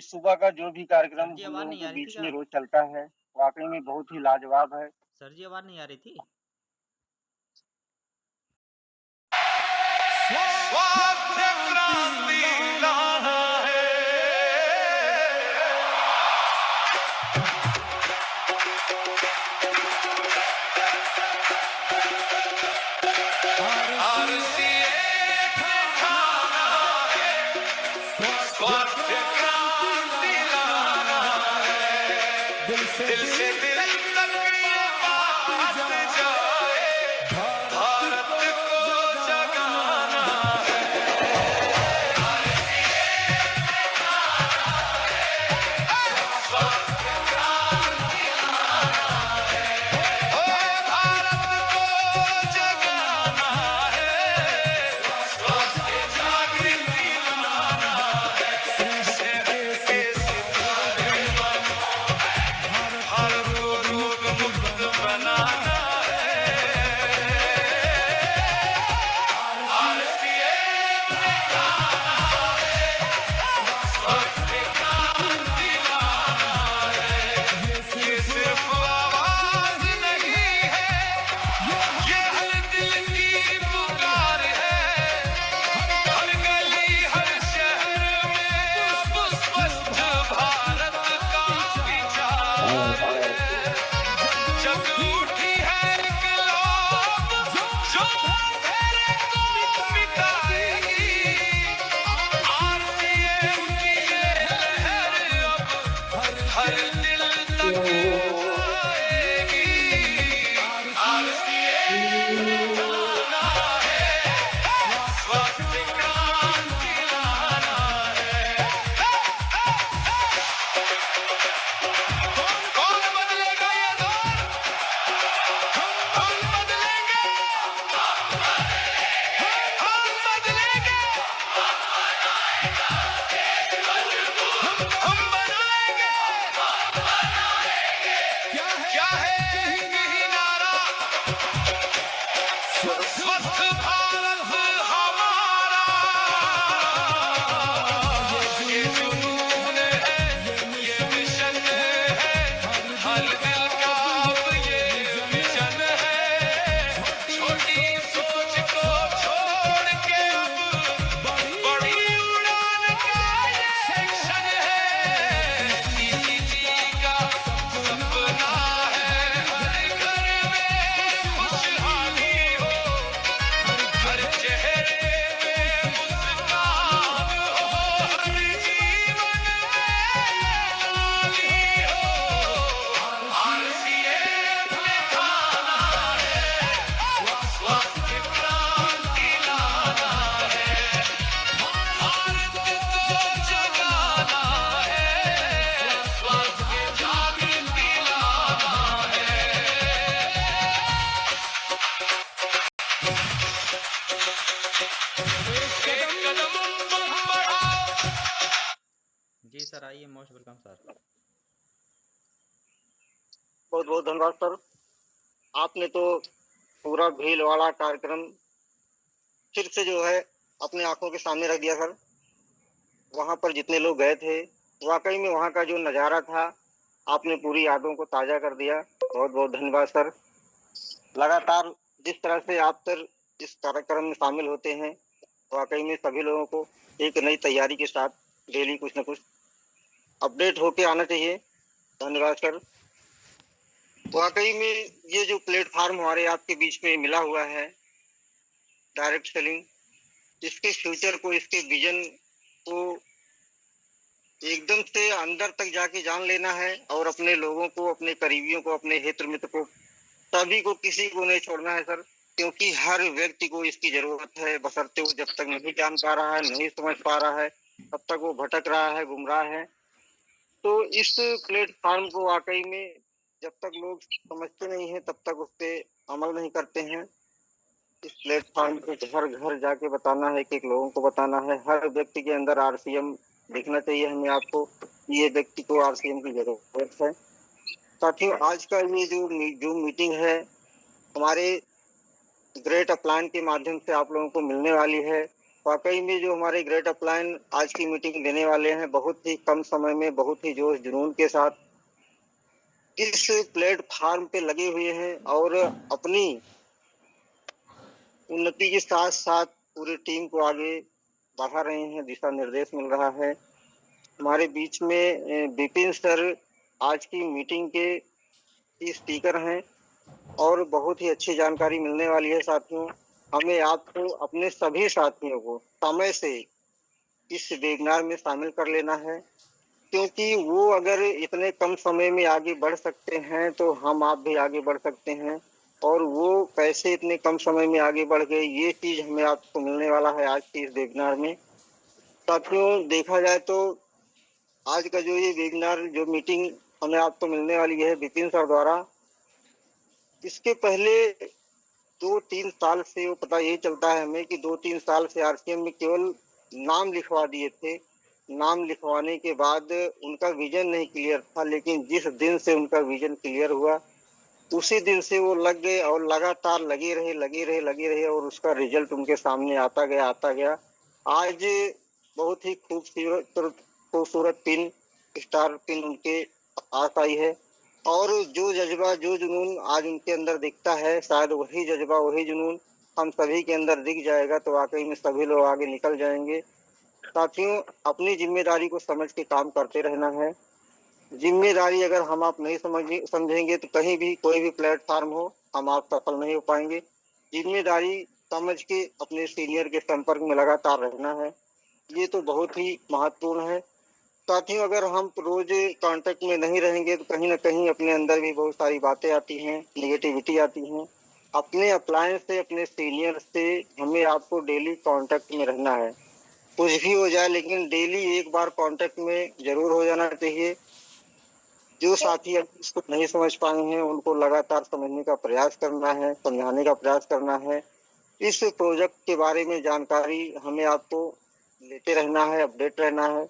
सुबह का जो भी कार्यक्रम जी, हम आवाज लोगों नहीं के आ रही थी बीच क्या? में रोज चलता है, वाकई में बहुत ही लाजवाब है। सर जी, आवाज नहीं आ रही थी। स्वास्थ्य क्रांति लाना है, आरसीए ठाना है, स्वास्थ्य क्रांति लाना है, दिल से दिल तक ये बात जाए, भारत को जगाना है। ओ भारत को जगाना है, स्वास्थ्य जागृति लाना है, सेहत के सितारे बन भारत को रोग मुक्त बनाना है। आरसीए स्वास्थ्य क्रांति लाना है, ये सिर्फ आवाज नहीं है, ये हर दिल की पुकार है, हर गली हर शहर में अब स्वस्थ भारत का विचार है। जग उठी है इनकलाब, जो अंधेरे को मिटाएगी, आरसीए की ये लहर अब हर दिल तक जाएगी। आरसीए लाना है, स्वास्थ्य क्रांति लाना है। कौन बदलेगा ये दौर, हम बदलेंगे, हम बदलेंगे, हम बनाएंगे। क्या है यही नारा, स्वस्थ भारत हमारा, ये जुनून है, ये मिशन है, हर दिल का अब ये विजन है। छोटी सोच को छोड़ के अब बड़ी उड़ान का ये सेक्शन है। दीदी जी का सपना है, हर घर में खुशहाली हो, हर चेहरे पे मुस्कान हो, हर जीवन में लाली हो। आरसीए दिखाना है, स्वास्थ्य क्रांति लाना है, भारत को जगाना है, स्वास्थ्य जागृति लाना है। एक कदम बढ़ाओ। जी सर, आइए, मोस्ट वेलकम सर। बहुत बहुत धन्यवाद सर। आपने तो पूरा भीलवाड़ा कार्यक्रम फिर से जो है अपने आंखों के सामने रख दिया सर। वहां पर जितने लोग गए थे, वाकई में वहां का जो नज़ारा था, आपने पूरी यादों को ताज़ा कर दिया। बहुत बहुत धन्यवाद सर। लगातार जिस तरह से आप सर इस कार्यक्रम में शामिल होते हैं, वाकई में सभी लोगों को एक नई तैयारी के साथ डेली कुछ न कुछ अपडेट होके आना चाहिए। धन्यवाद सर। वाकई में ये जो प्लेटफार्म हमारे आपके बीच में मिला हुआ है, डायरेक्ट सेलिंग, इसके फ्यूचर को, इसके विजन को एकदम से अंदर तक जाके जान लेना है और अपने लोगों को, अपने करीबियों को, अपने हित मित्र को, सभी को, किसी को नहीं छोड़ना है सर, क्योंकि हर व्यक्ति को इसकी जरूरत है। बशर्ते वो जब तक नहीं जान पा रहा है, नहीं समझ पा रहा है, तब तक वो भटक रहा है, गुमराह है। तो इस प्लेटफार्म को वाकई में जब तक लोग समझते नहीं है, तब तक उस पर अमल नहीं करते हैं। इस प्लेटफॉर्म को घर घर जाके बताना है, कि लोगों को बताना है, हर व्यक्ति के अंदर आरसीएम दिखना चाहिए हमें आपको, ये व्यक्ति को आरसीएम की जरूरत है। साथियों, आज का ये जो मीटिंग है हमारे ग्रेट अपलाइन के माध्यम से आप लोगों को मिलने वाली है। वाकई में जो हमारे ग्रेट अपलाइन आज की मीटिंग देने वाले हैं, बहुत ही कम समय में, बहुत ही जोश जुनून के साथ इस प्लेटफॉर्म पे लगे हुए हैं और अपनी उन्नति के साथ साथ पूरी टीम को आगे बढ़ा रहे हैं, दिशा निर्देश मिल रहा है। हमारे बीच में विपिन सर आज की मीटिंग के स्पीकर हैं और बहुत ही अच्छी जानकारी मिलने वाली है। साथियों, हमें आपको, अपने सभी साथियों को समय से इस वेबिनार में शामिल कर लेना है, क्योंकि वो अगर इतने कम समय में आगे बढ़ सकते हैं तो हम आप भी आगे बढ़ सकते हैं। और वो कैसे इतने कम समय में आगे बढ़ गए, ये चीज हमें आपको मिलने वाला है आज के इस वेबिनार में। साथियों, देखा जाए तो आज का जो ये वेबिनार, जो मीटिंग हमें आपको मिलने वाली है विपिन सर द्वारा, इसके पहले 2-3 साल से वो पता यही चलता है हमें कि 2-3 साल से आरसीएम में केवल नाम लिखवा दिए थे। नाम लिखवाने के बाद उनका विजन नहीं क्लियर था, लेकिन जिस दिन से उनका विजन क्लियर हुआ उसी दिन से वो लग गए और लगातार लगे रहे और उसका रिजल्ट उनके सामने आता गया। आज बहुत ही खूबसूरत पिन, स्टार पिन उनके पास आई है और जो जज्बा, जो जुनून आज उनके अंदर दिखता है, शायद वही जज्बा, वही जुनून हम सभी के अंदर दिख जाएगा तो वाकई में सभी लोग आगे निकल जाएंगे। साथियों, अपनी जिम्मेदारी को समझ के काम करते रहना है। जिम्मेदारी अगर हम आप नहीं समझेंगे तो कहीं भी, कोई भी प्लेटफॉर्म हो, हम आप सफल नहीं हो पाएंगे। जिम्मेदारी समझ के अपने सीनियर के संपर्क में लगातार रहना है, ये तो बहुत ही महत्वपूर्ण है। साथियों, अगर हम रोज कांटेक्ट में नहीं रहेंगे तो कहीं ना कहीं अपने अंदर भी बहुत सारी बातें आती हैं, निगेटिविटी आती हैं। अपने अप्लायंस से, अपने सीनियर से हमें आपको डेली कांटेक्ट में रहना है। कुछ भी हो जाए लेकिन डेली एक बार कांटेक्ट में जरूर हो जाना चाहिए। जो साथी अभी इसको नहीं समझ पाए हैं उनको लगातार समझने का प्रयास करना है, समझाने का प्रयास करना है। इस प्रोजेक्ट के बारे में जानकारी हमें आपको लेते रहना है, अपडेट रहना है।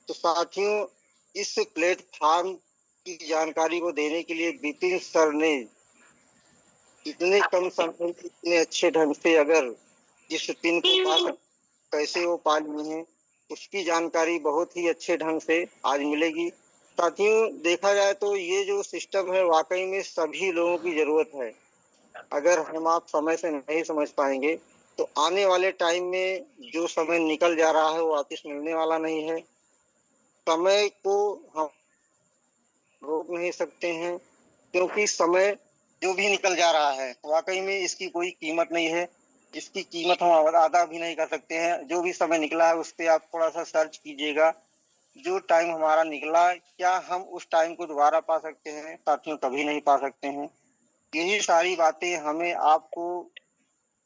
तो साथियों, इस प्लेटफॉर्म की जानकारी को देने के लिए विपिन सर ने इतने कम समय में इतने अच्छे ढंग से अगर इस पिन को पा, कैसे वो पा लिए हैं, उसकी जानकारी बहुत ही अच्छे ढंग से आज मिलेगी। साथियों, देखा जाए तो ये जो सिस्टम है वाकई में सभी लोगों की जरूरत है। अगर हम आप समय से नहीं समझ पाएंगे तो आने वाले टाइम में जो समय निकल जा रहा है वो वापस मिलने वाला नहीं है। समय को हम रोक नहीं सकते हैं, क्योंकि समय जो भी निकल जा रहा है वाकई में इसकी कोई कीमत नहीं है। इसकी कीमत हम अदा भी नहीं कर सकते हैं। जो भी समय निकला है उस पर आप थोड़ा सा सर्च कीजिएगा। जो टाइम हमारा निकला, क्या हम उस टाइम को दोबारा पा सकते हैं? साथियों, कभी नहीं पा सकते हैं। यही सारी बातें हमें आपको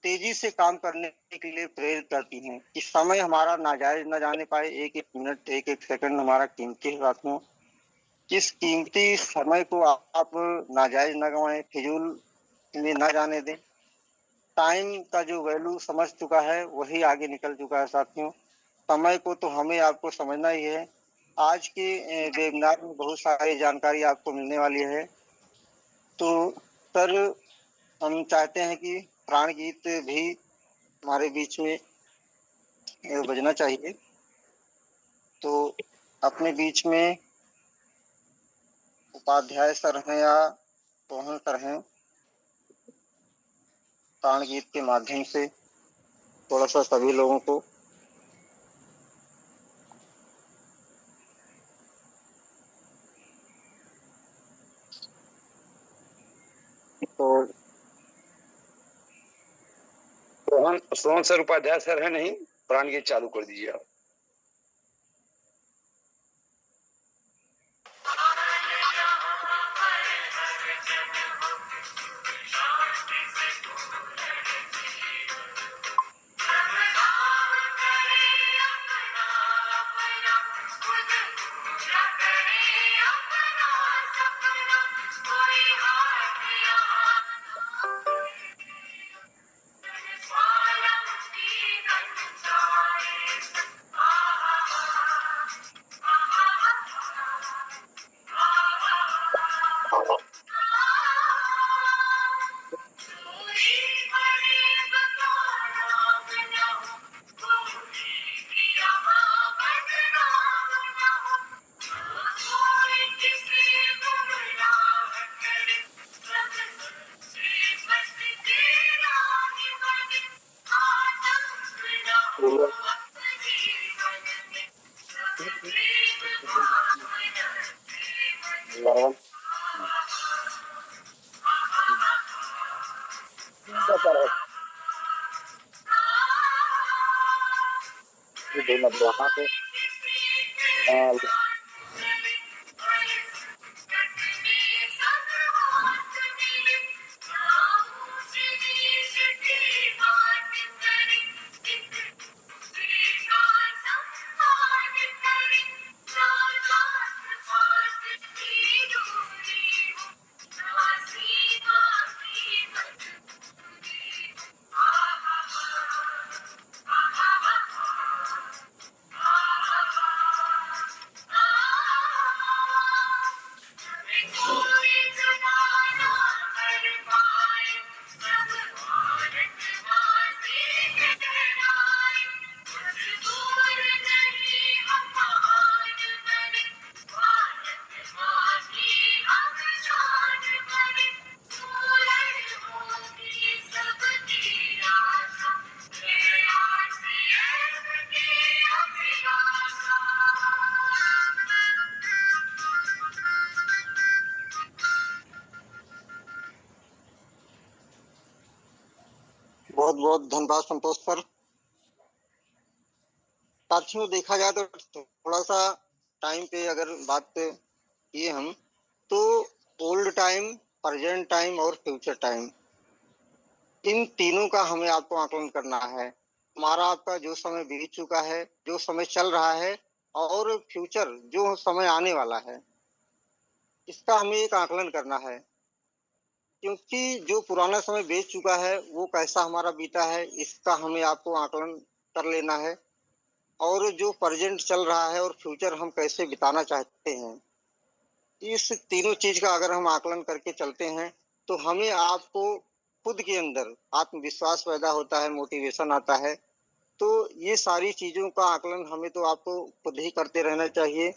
तेजी से काम करने के लिए प्रेरित करती हैं कि समय हमारा नाजायज न जाने पाए। एक एक मिनट, एक एक सेकंड हमारा कीमती है। साथियों, इस कीमती समय को आप नाजायज न गंवाएं, फिजूल में न जाने दें। टाइम का जो वैल्यू समझ चुका है वही आगे निकल चुका है। साथियों, समय को तो हमें आपको समझना ही है। आज के वेबिनार में बहुत सारी जानकारी आपको मिलने वाली है। तो सर, हम चाहते हैं कि प्राण गीत भी हमारे बीच में बजना चाहिए। तो अपने बीच में उपाध्याय सर हैं या रोहन सर हैं, प्राण गीत के माध्यम से थोड़ा सा सभी लोगों को तो सोहन सर उपाध्याय सर है नहीं, प्राण गीत चालू कर दीजिए आप। बहुत बहुत धन्यवाद संतोष सर। साथियों, देखा जाए तो थोड़ा सा टाइम पे अगर बात किए हम, तो ओल्ड टाइम, प्रेजेंट टाइम और फ्यूचर टाइम, इन तीनों का हमें आपको आकलन करना है। हमारा आपका जो समय बीत चुका है, जो समय चल रहा है, और फ्यूचर जो समय आने वाला है, इसका हमें एक आकलन करना है। क्योंकि जो पुराना समय बीत चुका है वो कैसा हमारा बीता है, इसका हमें आपको आकलन कर लेना है। और जो प्रेजेंट चल रहा है और फ्यूचर हम कैसे बिताना चाहते हैं, इस तीनों चीज का अगर हम आकलन करके चलते हैं तो हमें आपको खुद के अंदर आत्मविश्वास पैदा होता है, मोटिवेशन आता है। तो ये सारी चीजों का आकलन हमें तो आपको खुद ही करते रहना चाहिए।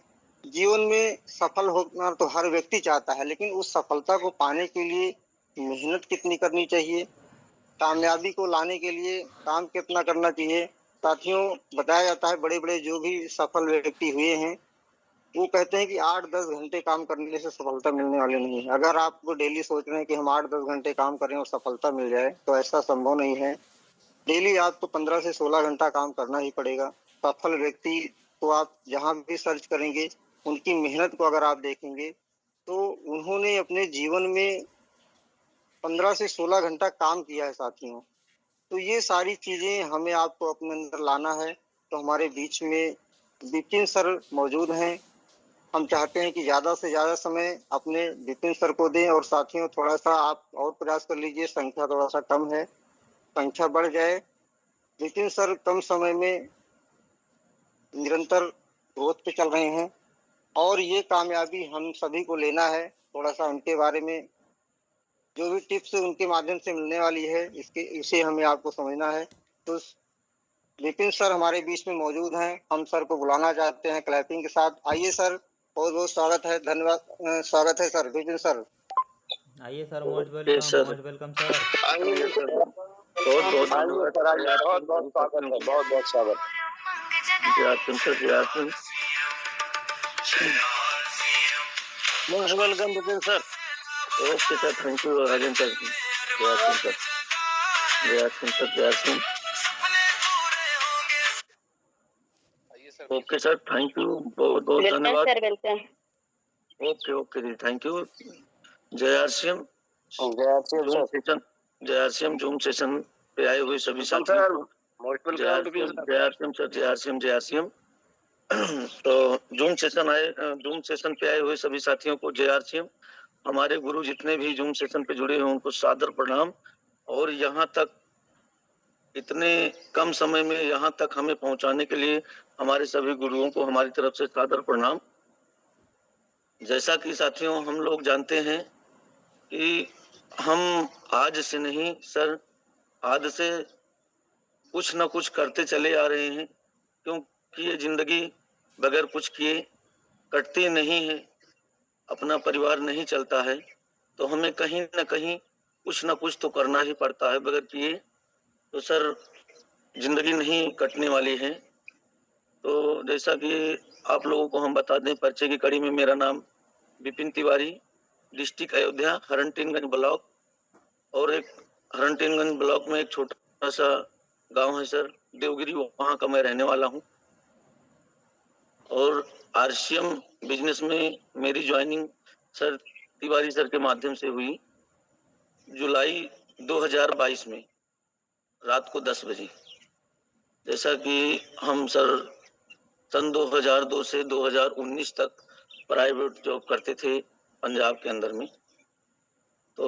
जीवन में सफल होना तो हर व्यक्ति चाहता है, लेकिन उस सफलता को पाने के लिए मेहनत कितनी करनी चाहिए, कामयाबी को लाने के लिए काम कितना करना चाहिए। साथियों, बताया जाता है बड़े बड़े जो भी सफल व्यक्ति हुए हैं, वो कहते हैं कि 8-10 घंटे काम करने से सफलता मिलने वाली नहीं है। अगर आप डेली सोच रहे हैं कि हम 8-10 घंटे काम करें और सफलता मिल जाए, तो ऐसा संभव नहीं है। डेली आपको 15 से 16 घंटा काम करना ही पड़ेगा। सफल व्यक्ति को आप जहां भी सर्च करेंगे, उनकी मेहनत को अगर आप देखेंगे, तो उन्होंने अपने जीवन में 15 से 16 घंटा काम किया है साथियों। तो ये सारी चीजें हमें आपको अपने अंदर लाना है। तो हमारे बीच में विपिन सर मौजूद हैं। हम चाहते हैं कि ज्यादा से ज्यादा समय अपने विपिन सर को दें। और साथियों, थोड़ा सा आप और प्रयास कर लीजिए, संख्या थोड़ा सा कम है, संख्या बढ़ जाए। विपिन सर कम समय में निरंतर ग्रोथ पे चल रहे हैं और ये कामयाबी हम सभी को लेना है। थोड़ा सा उनके बारे में जो भी टिप्स उनके माध्यम से मिलने वाली है, इसे हमें आपको समझना है। तो विपिन सर हमारे बीच में मौजूद हैं। हम सर को बुलाना चाहते हैं क्लैपिंग के साथ। आइए सर, बहुत बहुत स्वागत है, धन्यवाद, स्वागत है सर, विपिन सर। आइए सर, मोस्ट वेलकम सर। आइए सर, बहुत बहुत स्वागत है, बहुत बहुत स्वागत। Most welcome Vipin sir. Okay sir, thank you Rajendra sir, Jai Singh sir, Jai Singh sir, Jai Singh. Okay sir, thank you, बहुत बहुत धन्यवाद sir, welcome. Okay okay ji, thank you. जय आरसीएम, जूम सेशन, जय आरसीएम जूम सेशन पे आए हुए सभी साथियों को जय आरसीएम, जय आरसीएम सर, जय आरसीएम, जय आरसीएम। तो जूम सेशन पे आए हुए सभी साथियों को जय आरसीएम। हमारे गुरु जितने भी जूम सेशन पे जुड़े हैं उनको सादर प्रणाम। और यहाँ तक इतने कम समय में यहाँ तक हमें पहुंचाने के लिए हमारे सभी गुरुओं को हमारी तरफ से सादर प्रणाम। जैसा कि साथियों हम लोग जानते हैं कि हम आज से नहीं सर, आज से कुछ न कुछ करते चले आ रहे हैं, क्योंकि ये जिंदगी बगैर कुछ किए कटती नहीं है, अपना परिवार नहीं चलता है, तो हमें कहीं न कहीं कुछ न कुछ तो करना ही पड़ता है। बगैर किए तो सर जिंदगी नहीं कटने वाली है। तो जैसा कि आप लोगों को हम बता दें, परिचय की कड़ी में मेरा नाम विपिन तिवारी, डिस्ट्रिक्ट अयोध्या, हरनटीनगंज ब्लॉक, और एक हरनटीनगंज ब्लॉक में एक छोटा सा गांव है सर देवगिरी, वहां का मैं रहने वाला हूं। और आरसीएम बिजनेस में मेरी ज्वाइनिंग सर तिवारी सर के माध्यम से हुई जुलाई 2022 में रात को 10 बजे। जैसा कि हम सर सन 2002 से 2019 तक प्राइवेट जॉब करते थे पंजाब के अंदर में। तो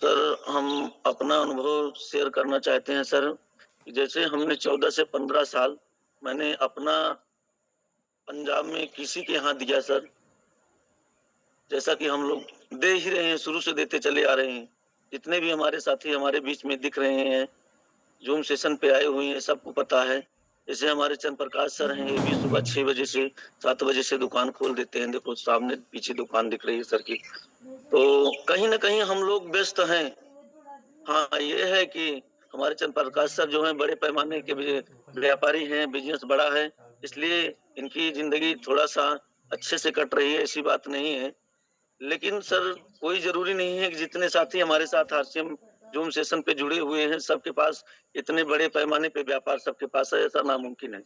सर हम अपना अनुभव शेयर करना चाहते हैं सर, जैसे हमने 14 से 15 साल मैंने अपना पंजाब में किसी के यहाँ दिया सर, जैसा कि हम लोग दे ही रहे हैं, शुरू से देते चले आ रहे हैं। जितने भी हमारे साथी हमारे बीच में दिख रहे हैं, जूम सेशन पे आए हुए हैं, सबको पता है। जैसे हमारे चंद्र प्रकाश सर हैं, ये भी सुबह 6 बजे से 7 बजे से दुकान खोल देते हैं। देखो सामने पीछे दुकान दिख रही है सर की। तो कहीं ना कहीं हम लोग व्यस्त हैं। हाँ, ये है कि हमारे चंद्र प्रकाश सर जो हैं बड़े पैमाने के व्यापारी हैं, बिजनेस बड़ा है, इसलिए इनकी जिंदगी थोड़ा सा अच्छे से कट रही है, ऐसी बात नहीं है। लेकिन सर कोई जरूरी नहीं है कि जितने साथी हमारे साथ आरसीएम जूम सेशन पे जुड़े हुए हैं सबके पास इतने बड़े पैमाने पे व्यापार सबके पास है, ऐसा नामुमकिन है।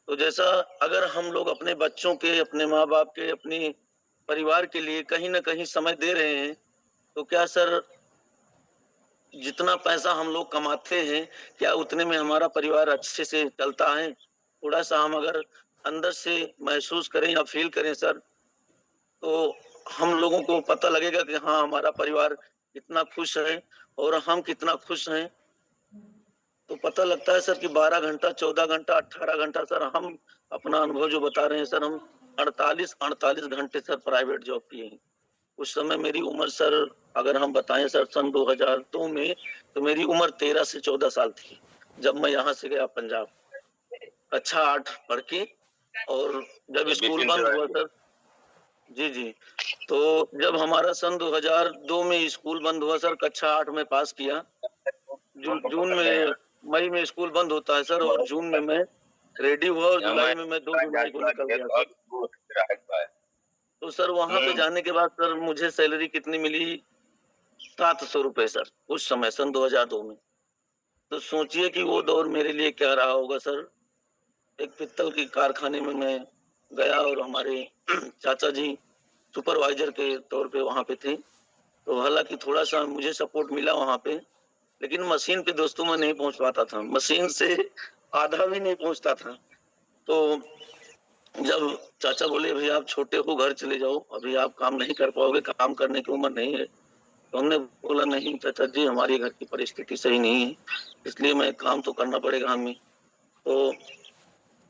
तो जैसा अगर हम लोग अपने बच्चों के, अपने माँ बाप के, अपने परिवार के लिए कहीं ना कहीं समय दे रहे हैं, तो क्या सर जितना पैसा हम लोग कमाते हैं क्या उतने में हमारा परिवार अच्छे से चलता है? थोड़ा सा हम अगर अंदर से महसूस करें या फील करें सर, तो हम लोगों को पता लगेगा कि हाँ हमारा परिवार कितना खुश है और हम कितना खुश हैं। तो पता लगता है सर कि 12 घंटा, 14 घंटा, 18 घंटा सर हम अपना अनुभव जो बता रहे हैं सर, हम 48 घंटे सर प्राइवेट जॉब किए हैं। उस समय मेरी उम्र सर अगर हम बताएं सर सन 2002 में, तो मेरी उम्र 13 से 14 साल थी जब मैं यहाँ से गया पंजाब, कक्षा 8 पढ़ के। और जब स्कूल बंद हुआ सर, जी, तो जब हमारा सन 2002 में स्कूल बंद हुआ सर, कक्षा 8 में पास किया। जून में, मई में स्कूल बंद होता है सर, और जून में मैं रेडी हुआ और जुलाई में मैं 2 जुलाई को निकल गया सर। तो सर वहां पे जाने के बाद सर मुझे सैलरी कितनी मिली? 700 रुपए सर, उस समय सन 2002 में। तो सोचिए कि वो दौर मेरे लिए क्या रहा होगा सर। एक पित्तल की कारखाने में मैं गया और हमारे चाचा जी सुपरवाइजर के तौर पे वहां पे थे। तो हालांकि थोड़ा सा मुझे सपोर्ट मिला वहां पे, लेकिन मशीन पे दोस्तों में नहीं पहुंच पाता था, मशीन से आधा भी नहीं पहुंचता था। तो जब चाचा बोले भाई आप छोटे हो, घर चले जाओ, अभी आप काम नहीं कर पाओगे, काम करने की उम्र नहीं है। तो हमने बोला नहीं चाचा जी, हमारी घर की परिस्थिति सही नहीं है, इसलिए मैं काम तो करना पड़ेगा हमें। तो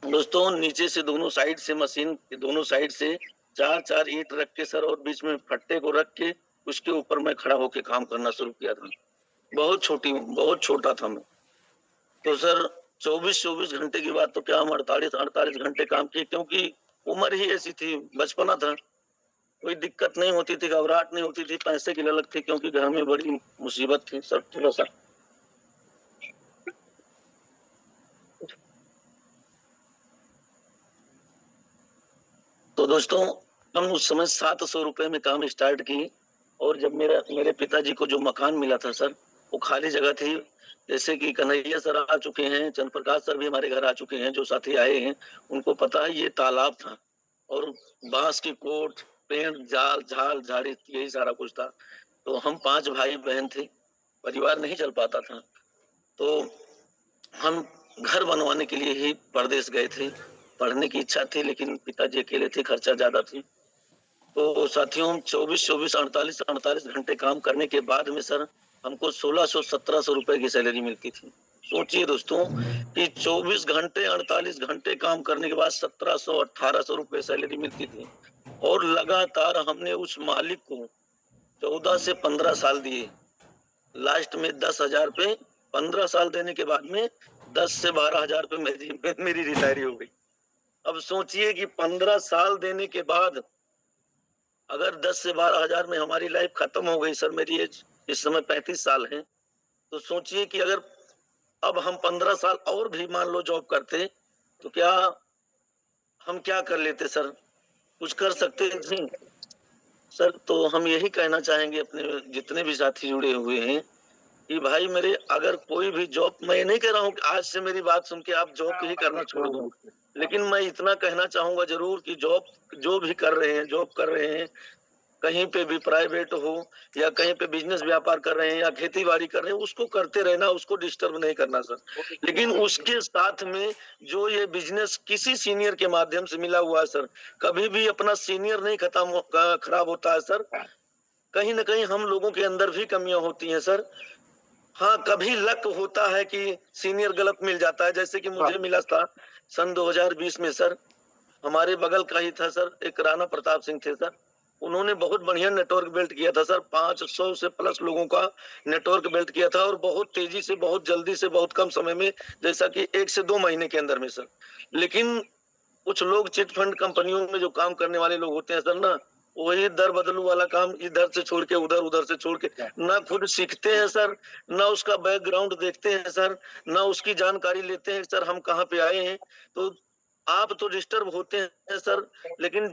दोस्तों नीचे से दोनों साइड से, मशीन के दोनों साइड से 4-4 ईंट रख के सर, और बीच में फट्टे को रख के उसके ऊपर मैं खड़ा होके काम करना शुरू किया था। बहुत छोटा था मैं। तो सर 24 घंटे की बात तो क्या, हम 48 घंटे काम किए, क्योंकि उम्र ही ऐसी थी, बचपना था, कोई दिक्कत नहीं होती थी, घबराहट नहीं होती थी, पैसे की ललक थी, क्योंकि घर में बड़ी मुसीबत थी सर थोड़ा सा। तो दोस्तों हम उस समय 700 रुपए में काम स्टार्ट किए और जब मेरे पिताजी को जो मकान मिला था सर, वो खाली जगह थी। जैसे कि कन्हैया सर आ चुके हैं, चंद्र प्रकाश सर भी हमारे घर आ चुके हैं, जो साथी आए हैं उनको पता है ये तालाब था और बांस की कोट, पेड़, जाल, झाल, झाड़ी, यही सारा कुछ था। तो हम 5 भाई बहन थे, परिवार नहीं चल पाता था, तो हम घर बनवाने के लिए ही परदेश गए थे। पढ़ने की इच्छा थी लेकिन पिताजी अकेले थे, खर्चा ज्यादा थी। तो साथियों 24 48 घंटे काम करने के बाद में सर हमको 1600-1700 रुपए की सैलरी मिलती थी। सोचिए दोस्तों कि 24 घंटे 48 घंटे काम करने के बाद 1700-1800 रुपए सैलरी मिलती थी और लगातार हमने उस मालिक को 14 से 15 साल दिए। लास्ट में 10,000 पे 15 साल देने के बाद में 10 से 12,000 पे मेरी रिटायरी हो गई। अब सोचिए कि 15 साल देने के बाद अगर 10 से 12,000 में हमारी लाइफ खत्म हो गई सर, मेरी एज इस समय 35 साल है, तो सोचिए कि अगर अब हम 15 साल और भी मान लो जॉब करते तो क्या हम क्या कर लेते सर? कुछ कर सकते थे सर? तो हम यही कहना चाहेंगे अपने जितने भी साथी जुड़े हुए हैं कि भाई मेरे अगर कोई भी जॉब, मैं नहीं कह रहा हूँ कि आज से मेरी बात सुन के आप जॉब ही करना छोड़ दो, लेकिन मैं इतना कहना चाहूंगा जरूर कि जॉब जो भी कर रहे हैं, जॉब कर रहे हैं, कहीं पे भी प्राइवेट हो या कहीं पे बिजनेस व्यापार कर रहे हैं या खेती बाड़ी कर रहे हैं, उसको करते रहना, उसको डिस्टर्ब नहीं करना सर। लेकिन उसके साथ में जो ये बिजनेस किसी सीनियर के माध्यम से मिला हुआ है सर, कभी भी अपना सीनियर नहीं खराब होता है सर। कहीं ना कहीं हम लोगों के अंदर भी कमियां होती हैं सर। हाँ, कभी लक होता है कि सीनियर गलत मिल जाता है, जैसे कि मुझे मिला था सन 2020 में सर। हमारे बगल का ही था सर, एक राणा प्रताप सिंह थे सर। उन्होंने बहुत बढ़िया नेटवर्क बिल्ड किया था सर, 500 से प्लस लोगों का नेटवर्क बिल्ड किया था और बहुत तेजी से, बहुत जल्दी से, बहुत कम समय में, जैसा कि 1 से 2 महीने के अंदर में सर। लेकिन कुछ लोग चिट फंड कंपनियों में जो काम करने वाले लोग होते हैं सर ना, वही दर बदलू वाला काम इधर से छोड़ के उधर, उधर से छोड़ के, ना खुद सीखते हैं सर, ना उसका बैकग्राउंड देखते हैं सर, ना उसकी जानकारी लेते हैं सर हम कहाँ पे आए हैं। तो आप तो डिस्टर्ब होते हैं सर, लेकिन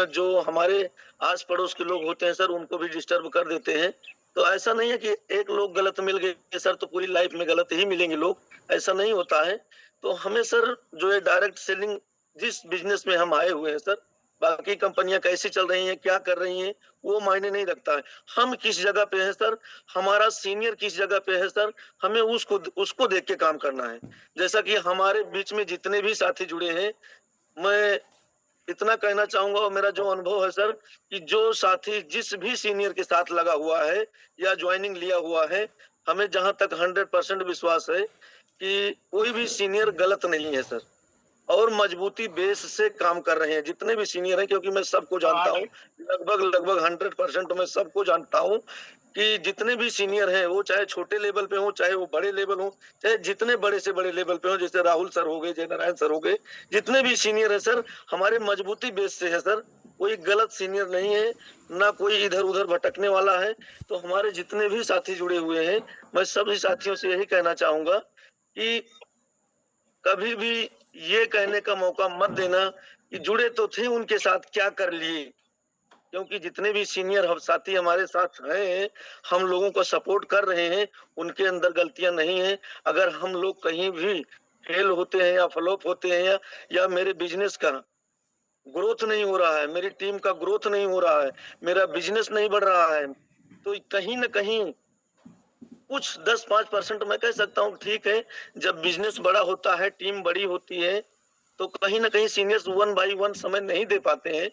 जो हमारे आस पड़ोस के लोग होते हैं सर, उनको भी डिस्टर्ब कर देते हैं। तो ऐसा नहीं है कि एक लोग गलत मिल गए सर तो पूरी लाइफ में गलत ही मिलेंगे लोग, ऐसा नहीं होता है। तो हमें सर जो है डायरेक्ट सेलिंग, जिस बिजनेस में हम आए हुए हैं सर, बाकी कंपनियां कैसी चल रही हैं, क्या कर रही हैं, वो मायने नहीं रखता है। हम किस जगह पे हैं सर, हमारा सीनियर किस जगह पे है सर, हमें उसको देख के काम करना है। जैसा कि हमारे बीच में जितने भी साथी जुड़े हैं, मैं इतना कहना चाहूंगा और मेरा जो अनुभव है सर, कि जो साथी जिस भी सीनियर के साथ लगा हुआ है या ज्वाइनिंग लिया हुआ है, हमें जहां तक 100% विश्वास है कि कोई भी सीनियर गलत नहीं है सर, और मजबूती बेस से काम कर रहे हैं जितने भी सीनियर हैं। क्योंकि मैं सबको जानता हूँ, लगभग 100% मैं सबको जानता हूँ कि जितने भी सीनियर हैं, वो चाहे छोटे लेवल पे हो, चाहे वो बड़े लेवल हो, चाहे जितने बड़े से बड़े लेवल पे हो, जैसे राहुल सर हो गए, जय नारायण सर हो गए, जितने भी सीनियर है सर, हमारे मजबूती बेस से है सर। कोई गलत सीनियर नहीं है, ना कोई इधर उधर भटकने वाला है। तो हमारे जितने भी साथी जुड़े हुए हैं, मैं सभी साथियों से यही कहना चाहूंगा कि कभी भी ये कहने का मौका मत देना कि जुड़े तो थे, उनके साथ क्या कर लिए। क्योंकि जितने भी सीनियर साथी हमारे साथ हैं, हम लोगों को सपोर्ट कर रहे हैं, उनके अंदर गलतियां नहीं है। अगर हम लोग कहीं भी फेल होते हैं या फ्लॉप होते हैं या मेरे बिजनेस का ग्रोथ नहीं हो रहा है, मेरी टीम का ग्रोथ नहीं हो रहा है, मेरा बिजनेस नहीं बढ़ रहा है, तो कहीं ना कहीं कुछ 10-5% मैं कह सकता हूँ ठीक है। जब बिजनेस बड़ा होता है, टीम बड़ी होती है, तो कहीं ना कहीं सीनियर्स 1 बाय 1 समय नहीं दे पाते हैं।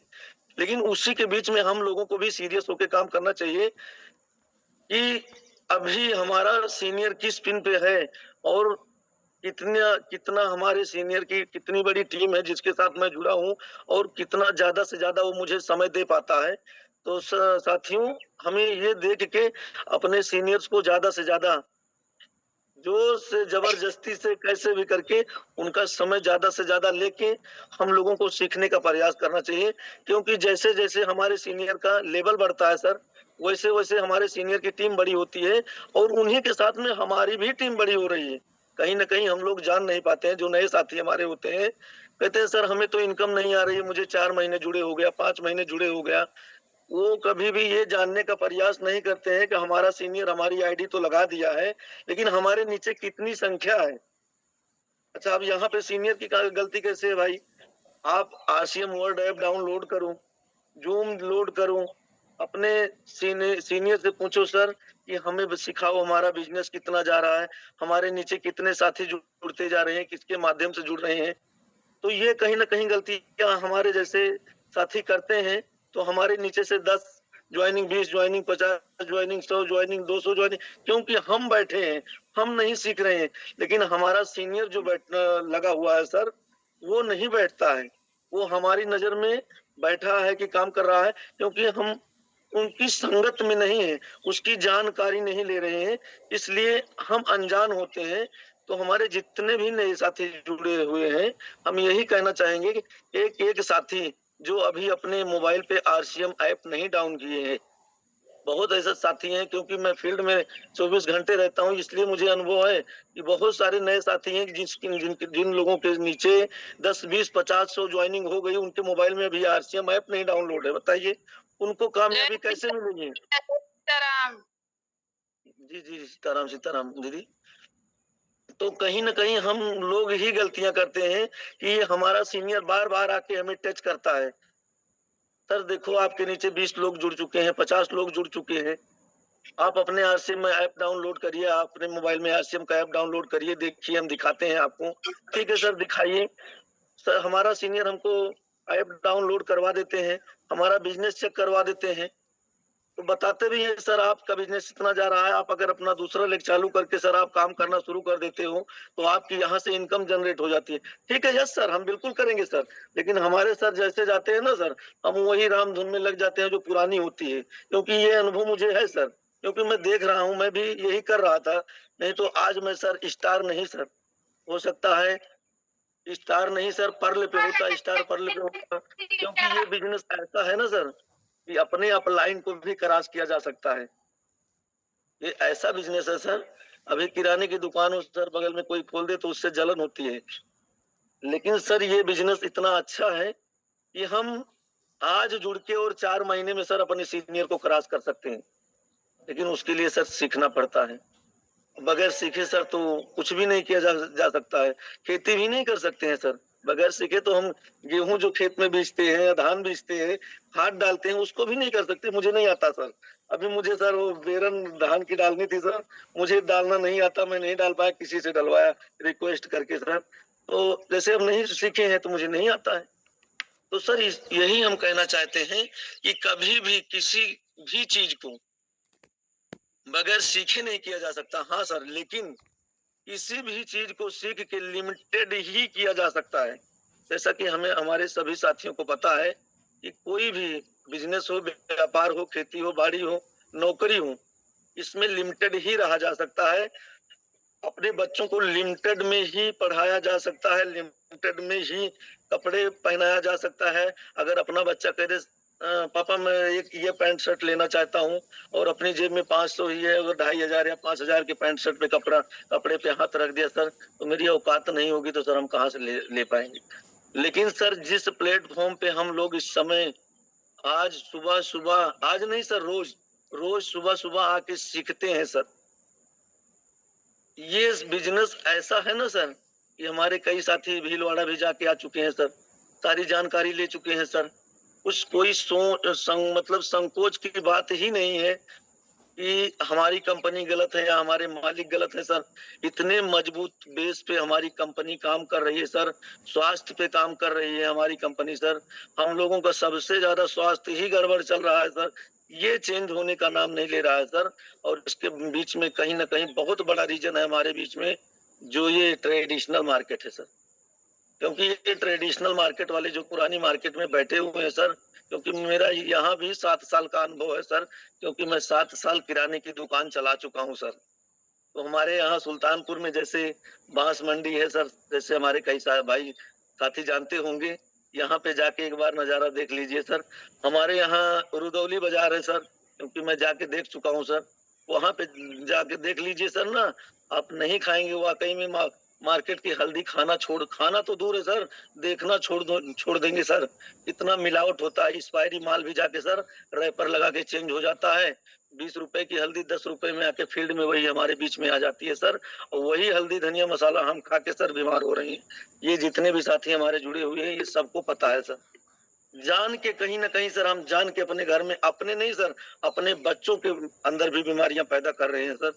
लेकिन उसी के बीच में हम लोगों को भी सीरियस होकर काम करना चाहिए कि अभी हमारा सीनियर किस पिन पे है और कितना हमारे सीनियर की कितनी बड़ी टीम है जिसके साथ मैं जुड़ा हूँ, और कितना ज्यादा से ज्यादा वो मुझे समय दे पाता है। तो साथियों, हमें ये देख के अपने सीनियर्स को ज्यादा से ज्यादा जोर से जबरदस्ती से कैसे भी करके उनका समय ज्यादा से ज्यादा लेके हम लोगों को सीखने का प्रयास करना चाहिए। क्योंकि जैसे जैसे हमारे सीनियर का लेवल बढ़ता है सर, वैसे वैसे हमारे सीनियर की टीम बड़ी होती है और उन्हीं के साथ में हमारी भी टीम बड़ी हो रही है। कहीं ना कहीं हम लोग जान नहीं पाते हैं। जो नए साथी हमारे होते हैं, कहते हैं सर हमें तो इनकम नहीं आ रही है, मुझे 4 महीने जुड़े हो गया, 5 महीने जुड़े हो गया। वो कभी भी ये जानने का प्रयास नहीं करते हैं कि हमारा सीनियर हमारी आईडी तो लगा दिया है, लेकिन हमारे नीचे कितनी संख्या है। अच्छा, अब यहाँ पे सीनियर की गलती कैसे है भाई? आप आरसीएम वर्ड ऐप डाउनलोड करो, जूम लोड करो, अपने सीनियर से पूछो सर कि हमें सिखाओ हमारा बिजनेस कितना जा रहा है, हमारे नीचे कितने साथी जुड़ते जा रहे हैं, किसके माध्यम से जुड़ रहे हैं। तो ये कहीं ना कहीं गलतियां हमारे जैसे साथी करते हैं। तो हमारे नीचे से 10 joining, 20 joining, 50 joining, 100 joining, 200 joining, क्योंकि हम बैठे हैं, हम नहीं सीख रहे हैं। लेकिन हमारा सीनियर जो लगा हुआ है सर, वो नहीं बैठता है, वो हमारी नजर में बैठा है कि काम कर रहा है, क्योंकि हम उनकी संगत में नहीं है, उसकी जानकारी नहीं ले रहे हैं, इसलिए हम अनजान होते हैं। तो हमारे जितने भी नए साथी जुड़े हुए हैं, हम यही कहना चाहेंगे कि एक एक साथी जो अभी अपने मोबाइल पे आरसीएम ऐप नहीं डाउन किए हैं, बहुत ऐसे साथी हैं, क्योंकि मैं फील्ड में 24 घंटे रहता हूं, इसलिए मुझे अनुभव है कि बहुत सारे नए साथी हैं जिन लोगों के नीचे 10, 20, 50, 100 ज्वाइनिंग हो गई, उनके मोबाइल में अभी आरसीएम ऐप नहीं डाउनलोड है। बताइए उनको कामयाबी कैसे मिलेगी? सीताराम। जी जी, सीताराम सीताराम दीदी। तो कहीं ना कहीं हम लोग ही गलतियां करते हैं कि हमारा सीनियर बार बार आके हमें टच करता है। सर देखो, आपके नीचे 20 लोग जुड़ चुके हैं, 50 लोग जुड़ चुके हैं, आप अपने आरसीएम ऐप डाउनलोड करिए, अपने मोबाइल में आरसीएम का ऐप डाउनलोड करिए, देखिए हम दिखाते हैं आपको। ठीक है सर, दिखाइए। सर हमारा सीनियर हमको ऐप डाउनलोड करवा देते हैं, हमारा बिजनेस चेक करवा देते हैं, तो बताते भी हैं सर आपका बिजनेस इतना जा रहा है, आप अगर अपना दूसरा लेग चालू करके सर आप काम करना शुरू कर देते हो तो आपकी यहाँ से इनकम जनरेट हो जाती है। ठीक है, यस सर, हम बिल्कुल करेंगे सर। लेकिन हमारे सर जैसे जाते हैं ना सर, हम वही राम धुन में लग जाते हैं जो पुरानी होती है, क्योंकि ये अनुभव मुझे है सर, क्योंकि मैं देख रहा हूँ, मैं भी यही कर रहा था। नहीं तो आज मैं सर स्टार नहीं सर, हो सकता है स्टार नहीं सर, पर्ल पे होता, स्टार पर्ल पे होता, क्योंकि ये बिजनेस ऐसा है ना सर कि अपने अपलाइन को भी क्रॉस किया जा सकता है। ये ऐसा बिजनेस है सर, अभी किराने की दुकान हो सर, बगल में कोई खोल दे तो उससे जलन होती है, लेकिन सर ये बिजनेस इतना अच्छा है कि हम आज जुड़ के और 4 महीने में सर अपने सीनियर को क्रॉस कर सकते हैं। लेकिन उसके लिए सर सीखना पड़ता है, बगैर सीखे सर तो कुछ भी नहीं किया जा सकता है, खेती भी नहीं कर सकते हैं सर। बगैर सीखे तो हम गेहूं जो खेत में बीजते हैं, धान बीजते हैं, खाद डालते हैं, उसको भी नहीं कर सकते। मुझे नहीं आता सर, अभी मुझे सर वो बेरन धान की डालनी थी सर, मुझे डालना नहीं आता, मैं नहीं डाल पाया, किसी से डलवाया रिक्वेस्ट करके सर। तो जैसे हम नहीं सीखे हैं तो मुझे नहीं आता है। तो सर यही हम कहना चाहते हैं कि कभी भी किसी भी चीज को बगैर सीखे नहीं किया जा सकता। हाँ सर, लेकिन किसी भी चीज को सीख के लिमिटेड ही किया जा सकता है। जैसा कि हमें हमारे सभी साथियों को पता है कि कोई भी बिजनेस हो, व्यापार हो, खेती हो, बाड़ी हो, नौकरी हो, इसमें लिमिटेड ही रहा जा सकता है। अपने बच्चों को लिमिटेड में ही पढ़ाया जा सकता है, लिमिटेड में ही कपड़े पहनाया जा सकता है। अगर अपना बच्चा कह दे पापा मैं एक ये पैंट शर्ट लेना चाहता हूँ और अपनी जेब में 500 ही है, अगर 2500 या 5000 के पैंट शर्ट पे कपड़े पे हाथ रख दिया सर, तो मेरी औकात नहीं होगी, तो सर हम कहाँ से ले पाएंगे। लेकिन सर जिस प्लेटफॉर्म पे हम लोग इस समय आज सुबह सुबह, आज नहीं सर, रोज सुबह सुबह आके सीखते हैं सर, ये बिजनेस ऐसा है ना सर कि हमारे कई साथी भीलवाड़ा भी जाके आ चुके हैं सर, सारी जानकारी ले चुके हैं सर। कुछ कोई मतलब संकोच की बात ही नहीं है कि हमारी कंपनी गलत है या हमारे मालिक गलत है सर। इतने मजबूत बेस पे हमारी कंपनी काम कर रही है सर, स्वास्थ्य पे काम कर रही है हमारी कंपनी सर। हम लोगों का सबसे ज्यादा स्वास्थ्य ही गड़बड़ चल रहा है सर, ये चेंज होने का नाम नहीं ले रहा है सर। और इसके बीच में कहीं ना कहीं बहुत बड़ा रीजन है हमारे बीच में, जो ये ट्रेडिशनल मार्केट है सर। क्योंकि ये ट्रेडिशनल मार्केट वाले जो पुरानी मार्केट में बैठे हुए हैं सर, क्योंकि मेरा यहाँ भी 7 साल का अनुभव है सर, क्योंकि मैं 7 साल किराने की दुकान चला चुका हूँ सर। तो हमारे यहाँ सुल्तानपुर में जैसे बांस मंडी है सर, जैसे हमारे कई सारे भाई साथी जानते होंगे, यहाँ पे जाके एक बार नजारा देख लीजिए सर। हमारे यहाँ रुदौली बाजार है सर, क्योंकि मैं जाके देख चुका हूँ सर, वहां पे जाके देख लीजिए सर ना, आप नहीं खाएंगे वाकई में मार्केट की हल्दी खाना तो दूर है सर, देखना छोड़ देंगे सर। इतना मिलावट होता है, एक्सपायरी माल भी जाके सर रैपर लगा के चेंज हो जाता है। 20 रुपए की हल्दी 10 रुपए में आके फील्ड में वही हमारे बीच में आ जाती है सर, और वही हल्दी धनिया मसाला हम खा के सर बीमार हो रहे हैं। ये जितने भी साथी हमारे जुड़े हुए हैं ये सबको पता है सर। जान के कहीं ना कहीं सर, हम जान के अपने घर में, अपने नहीं सर, अपने बच्चों के अंदर भी बीमारियां पैदा कर रहे हैं सर।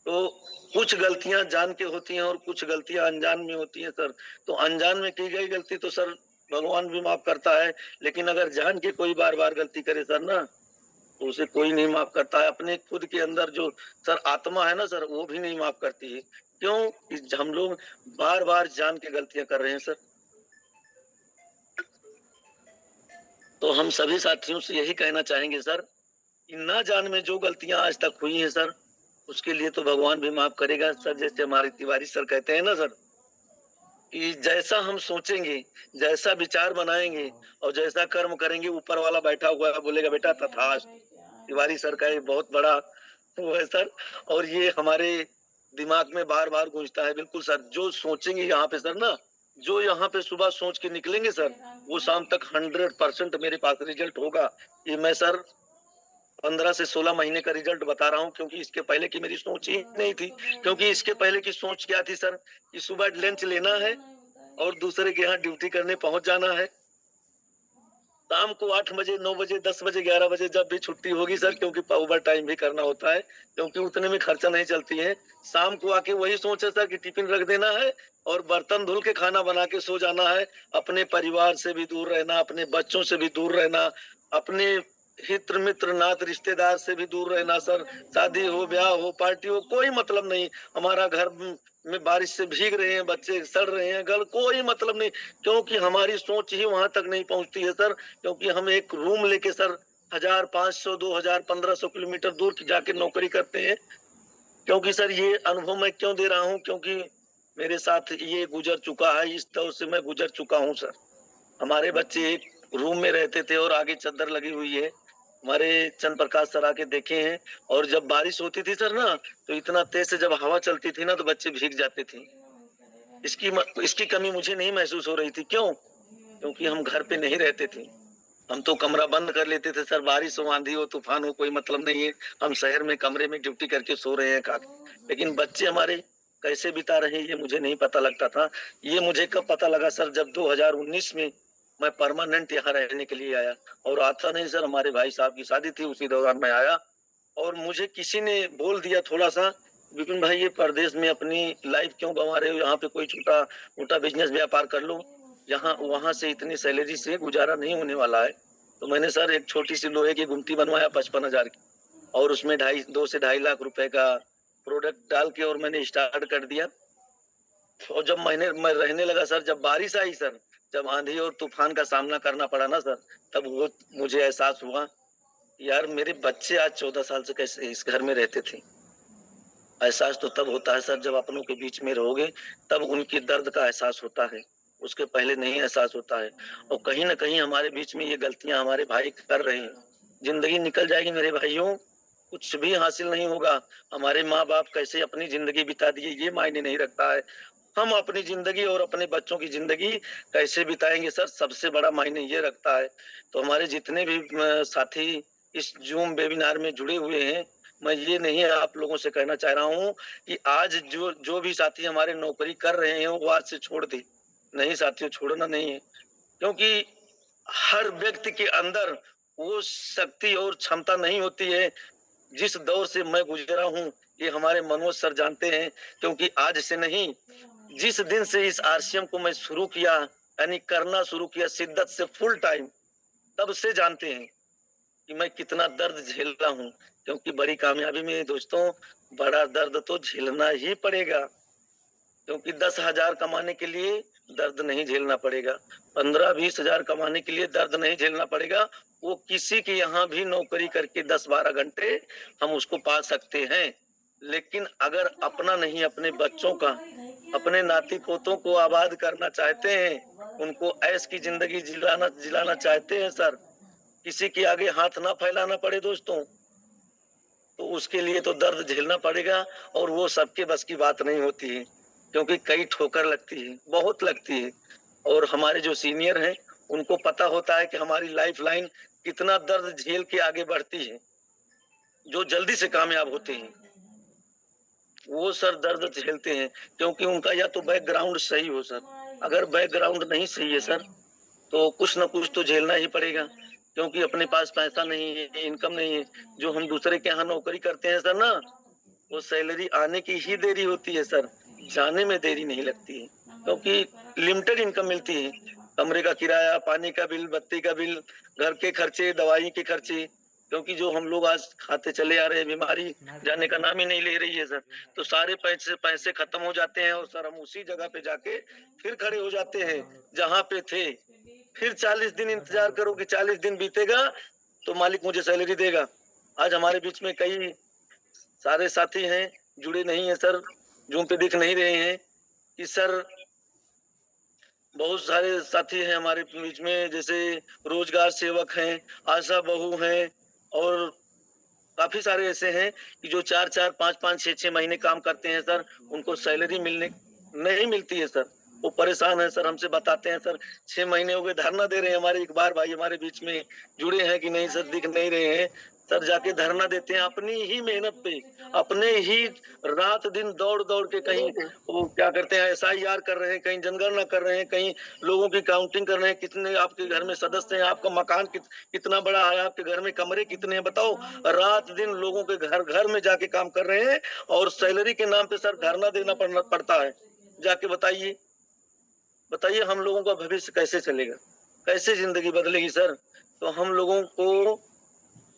तो कुछ गलतियां जान के होती हैं और कुछ गलतियां अनजान में होती हैं सर। तो अनजान में की गई गलती तो सर भगवान भी माफ करता है, लेकिन अगर जान के कोई बार बार गलती करे सर ना, तो उसे कोई नहीं माफ करता है। अपने खुद के अंदर जो सर आत्मा है ना सर, वो भी नहीं माफ करती है। क्यों? कि हम लोग बार बार जान के गलतियां कर रहे हैं सर। तो हम सभी साथियों से यही कहना चाहेंगे सर कि ना जान में जो गलतियां आज तक हुई हैं सर, उसके लिए तो भगवान भी माफ करेगा सर। जैसे हमारे तिवारी सर कहते हैं ना सर, कि जैसा हम सोचेंगे, जैसा विचार बनाएंगे और जैसा कर्म करेंगे, ऊपर वाला बैठा हुआ है बोलेगा बेटा तथास्तु। तिवारी सर का ये बहुत बड़ा वो है सर, और ये हमारे दिमाग में बार बार गूंजता है। बिल्कुल सर, जो सोचेंगे यहाँ पे सर ना, जो यहाँ पे सुबह सोच के निकलेंगे सर, वो शाम तक 100% मेरे पास रिजल्ट होगा। ये मैं सर 15 से 16 महीने का रिजल्ट बता रहा हूँ, क्योंकि इसके पहले की मेरी सोच ही नहीं थी। क्योंकि इसके पहले की सोच क्या थी सर, कि सुबह लंच लेना है और दूसरे के यहाँ ड्यूटी करने पहुंच जाना है। शाम को 8 बजे 9 बजे 10 बजे 11 बजे जब भी छुट्टी होगी सर, क्योंकि ओवर टाइम भी करना होता है, क्योंकि उतने में खर्चा नहीं चलती है। शाम को आके वही सोच है सर कि टिफिन रख देना है और बर्तन धुल के खाना बना के सो जाना है। अपने परिवार से भी दूर रहना, अपने बच्चों से भी दूर रहना, अपने हित मित्र नात रिश्तेदार से भी दूर रहना सर। शादी हो, ब्याह हो, पार्टी हो, कोई मतलब नहीं। हमारा घर में बारिश से भीग रहे हैं, बच्चे सड़ रहे हैं, घर कोई मतलब नहीं, क्योंकि हमारी सोच ही वहां तक नहीं पहुंचती है सर। क्योंकि हम एक रूम लेके सर 1500 2000 1500 किलोमीटर दूर जाके नौकरी करते हैं। क्योंकि सर ये अनुभव मैं क्यों दे रहा हूँ, क्योंकि मेरे साथ ये गुजर चुका है, इस दौर से मैं गुजर चुका हूँ सर। हमारे बच्चे एक रूम में रहते थे और आगे चादर लगी हुई है। हमारे चंद्र प्रकाश सर आके देखे हैं, और जब बारिश होती थी सर ना, तो इतना तेज से जब हवा चलती थी ना, तो बच्चे भीग जाते थे। इसकी कमी मुझे नहीं महसूस हो रही थी। क्यों? क्योंकि हम घर पे नहीं रहते थे, हम तो कमरा बंद कर लेते थे सर। बारिश हो, आंधी हो, तूफान हो, कोई मतलब नहीं है, हम शहर में कमरे में ड्यूटी करके सो रहे हैं लेकिन बच्चे हमारे कैसे बिता रहे हैं ये मुझे नहीं पता लगता था। ये मुझे कब पता लगा सर, जब 2019 में मैं परमानेंट यहाँ रहने के लिए आया। और आता नहीं सर, हमारे भाई साहब की शादी थी, उसी दौरान मैं आया, और मुझे किसी ने बोल दिया थोड़ा सा, विपिन भाई ये परदेश में अपनी लाइफ क्यों गंवा रहे हो, यहाँ पे कोई छोटा मोटा बिजनेस व्यापार कर लो, यहाँ वहां से इतनी सैलरी से गुजारा नहीं होने वाला है। तो मैंने सर एक छोटी सी लोहे की गुमटी बनवाया 55,000 की, और उसमें 2 से 2.5 लाख रुपए का प्रोडक्ट डाल के और मैंने स्टार्ट कर दिया। और जब मैं रहने लगा सर, जब बारिश आई सर, जब आंधी और तूफान का सामना करना पड़ा ना सर, तब वो मुझे एहसास हुआ यार मेरे बच्चे आज 14 साल से कैसे इस घर में रहते थे। एहसास तो तब होता है सर जब अपनों के बीच में रहोगे, तब उनके दर्द का एहसास होता है, उसके पहले नहीं एहसास होता है। और कहीं ना कहीं हमारे बीच में ये गलतियां हमारे भाई कर रहे हैं। जिंदगी निकल जाएगी मेरे भाइयों, कुछ भी हासिल नहीं होगा। हमारे माँ बाप कैसे अपनी जिंदगी बिता दिए ये मायने नहीं रखता है, हम अपनी जिंदगी और अपने बच्चों की जिंदगी कैसे बिताएंगे सर, सबसे बड़ा मायने ये रखता है। तो हमारे जितने भी साथी इस जूम वेबिनार में जुड़े हुए हैं, मैं ये नहीं आप लोगों से कहना चाह रहा हूँ कि आज जो भी साथी हमारे नौकरी कर रहे हैं वो आज से छोड़ दे। नहीं साथियों, छोड़ना नहीं है, क्योंकि हर व्यक्ति के अंदर वो शक्ति और क्षमता नहीं होती है। जिस दौर से मैं गुजरा हूँ ये हमारे मनोज सर जानते हैं, क्योंकि आज से नहीं, जिस दिन से इस आरसीएम को मैं शुरू किया, यानी करना शुरू किया शिद्दत से फुल टाइम, तब से जानते हैं कि मैं कितना दर्द झेल रहा हूँ। क्योंकि बड़ी कामयाबी में दोस्तों बड़ा दर्द तो झेलना ही पड़ेगा, क्योंकि 10,000 कमाने के लिए दर्द नहीं झेलना पड़ेगा, 15-20 हजार कमाने के लिए दर्द नहीं झेलना पड़ेगा। वो किसी के यहाँ भी नौकरी करके 10-12 घंटे हम उसको पा सकते हैं, लेकिन अगर अपना नहीं अपने बच्चों का, अपने नाती पोतों को आबाद करना चाहते हैं, उनको ऐश की जिंदगी जिलाना चाहते हैं सर, किसी के आगे हाथ ना फैलाना पड़े दोस्तों, तो उसके लिए तो दर्द झेलना पड़ेगा, और वो सबके बस की बात नहीं होती है। क्योंकि कई ठोकर लगती है, बहुत लगती है। और हमारे जो सीनियर हैं उनको पता होता है कि हमारी लाइफ लाइन कितना दर्द झेल के आगे बढ़ती है। जो जल्दी से कामयाब होते हैं वो सर दर्द झेलते हैं, क्योंकि उनका या तो बैकग्राउंड सही हो सर। अगर बैकग्राउंड नहीं सही है सर तो कुछ ना कुछ तो झेलना ही पड़ेगा, क्योंकि अपने पास पैसा नहीं है, इनकम नहीं है। जो हम दूसरे के यहाँ नौकरी करते हैं सर ना, वो सैलरी आने की ही देरी होती है सर, जाने में देरी नहीं लगती है, क्योंकि लिमिटेड इनकम मिलती है। कमरे का किराया, पानी का बिल, बत्ती का बिल, घर के खर्चे, दवाई के खर्चे, क्योंकि जो हम लोग आज खाते चले आ रहे हैं, बीमारी जाने का नाम ही नहीं ले रही है सर। तो सारे पैसे खत्म हो जाते हैं और सर हम उसी जगह पे जाके फिर खड़े हो जाते हैं जहाँ पे थे। फिर 40 दिन इंतजार करो कि 40 दिन बीतेगा तो मालिक मुझे सैलरी देगा। आज हमारे बीच में कई सारे साथी हैं, जुड़े नहीं है सर, जूम पे दिख नहीं रहे हैं कि सर बहुत सारे साथी हैं हमारे बीच में, जैसे रोजगार सेवक हैं, आशा बहू हैं, और काफी सारे ऐसे हैं कि जो 4-4, 5-5, 6-6 महीने काम करते हैं सर, उनको सैलरी नहीं मिलती है सर। वो परेशान है सर, हमसे बताते हैं सर 6 महीने हो गए धरना दे रहे हैं। हमारे इकबाल भाई हमारे बीच में जुड़े हैं कि नहीं सर, दिख नहीं रहे हैं सर, जाके धरना देते हैं अपनी ही मेहनत पे, अपने ही रात दिन दौड़ के कहीं वो क्या करते हैं, SIR कर रहे हैं, कहीं जनगणना कर रहे हैं, कहीं लोगों की काउंटिंग कर रहे हैं, कितने आपके घर में सदस्य हैं, आपका मकान कितना बड़ा है, आपके घर में कमरे कितने हैं, बताओ। रात दिन लोगों के घर में जाके काम कर रहे हैं और सैलरी के नाम पे सर धरना देना पड़ता है। जाके बताइए हम लोगों का भविष्य कैसे चलेगा, कैसे जिंदगी बदलेगी सर। तो हम लोगों को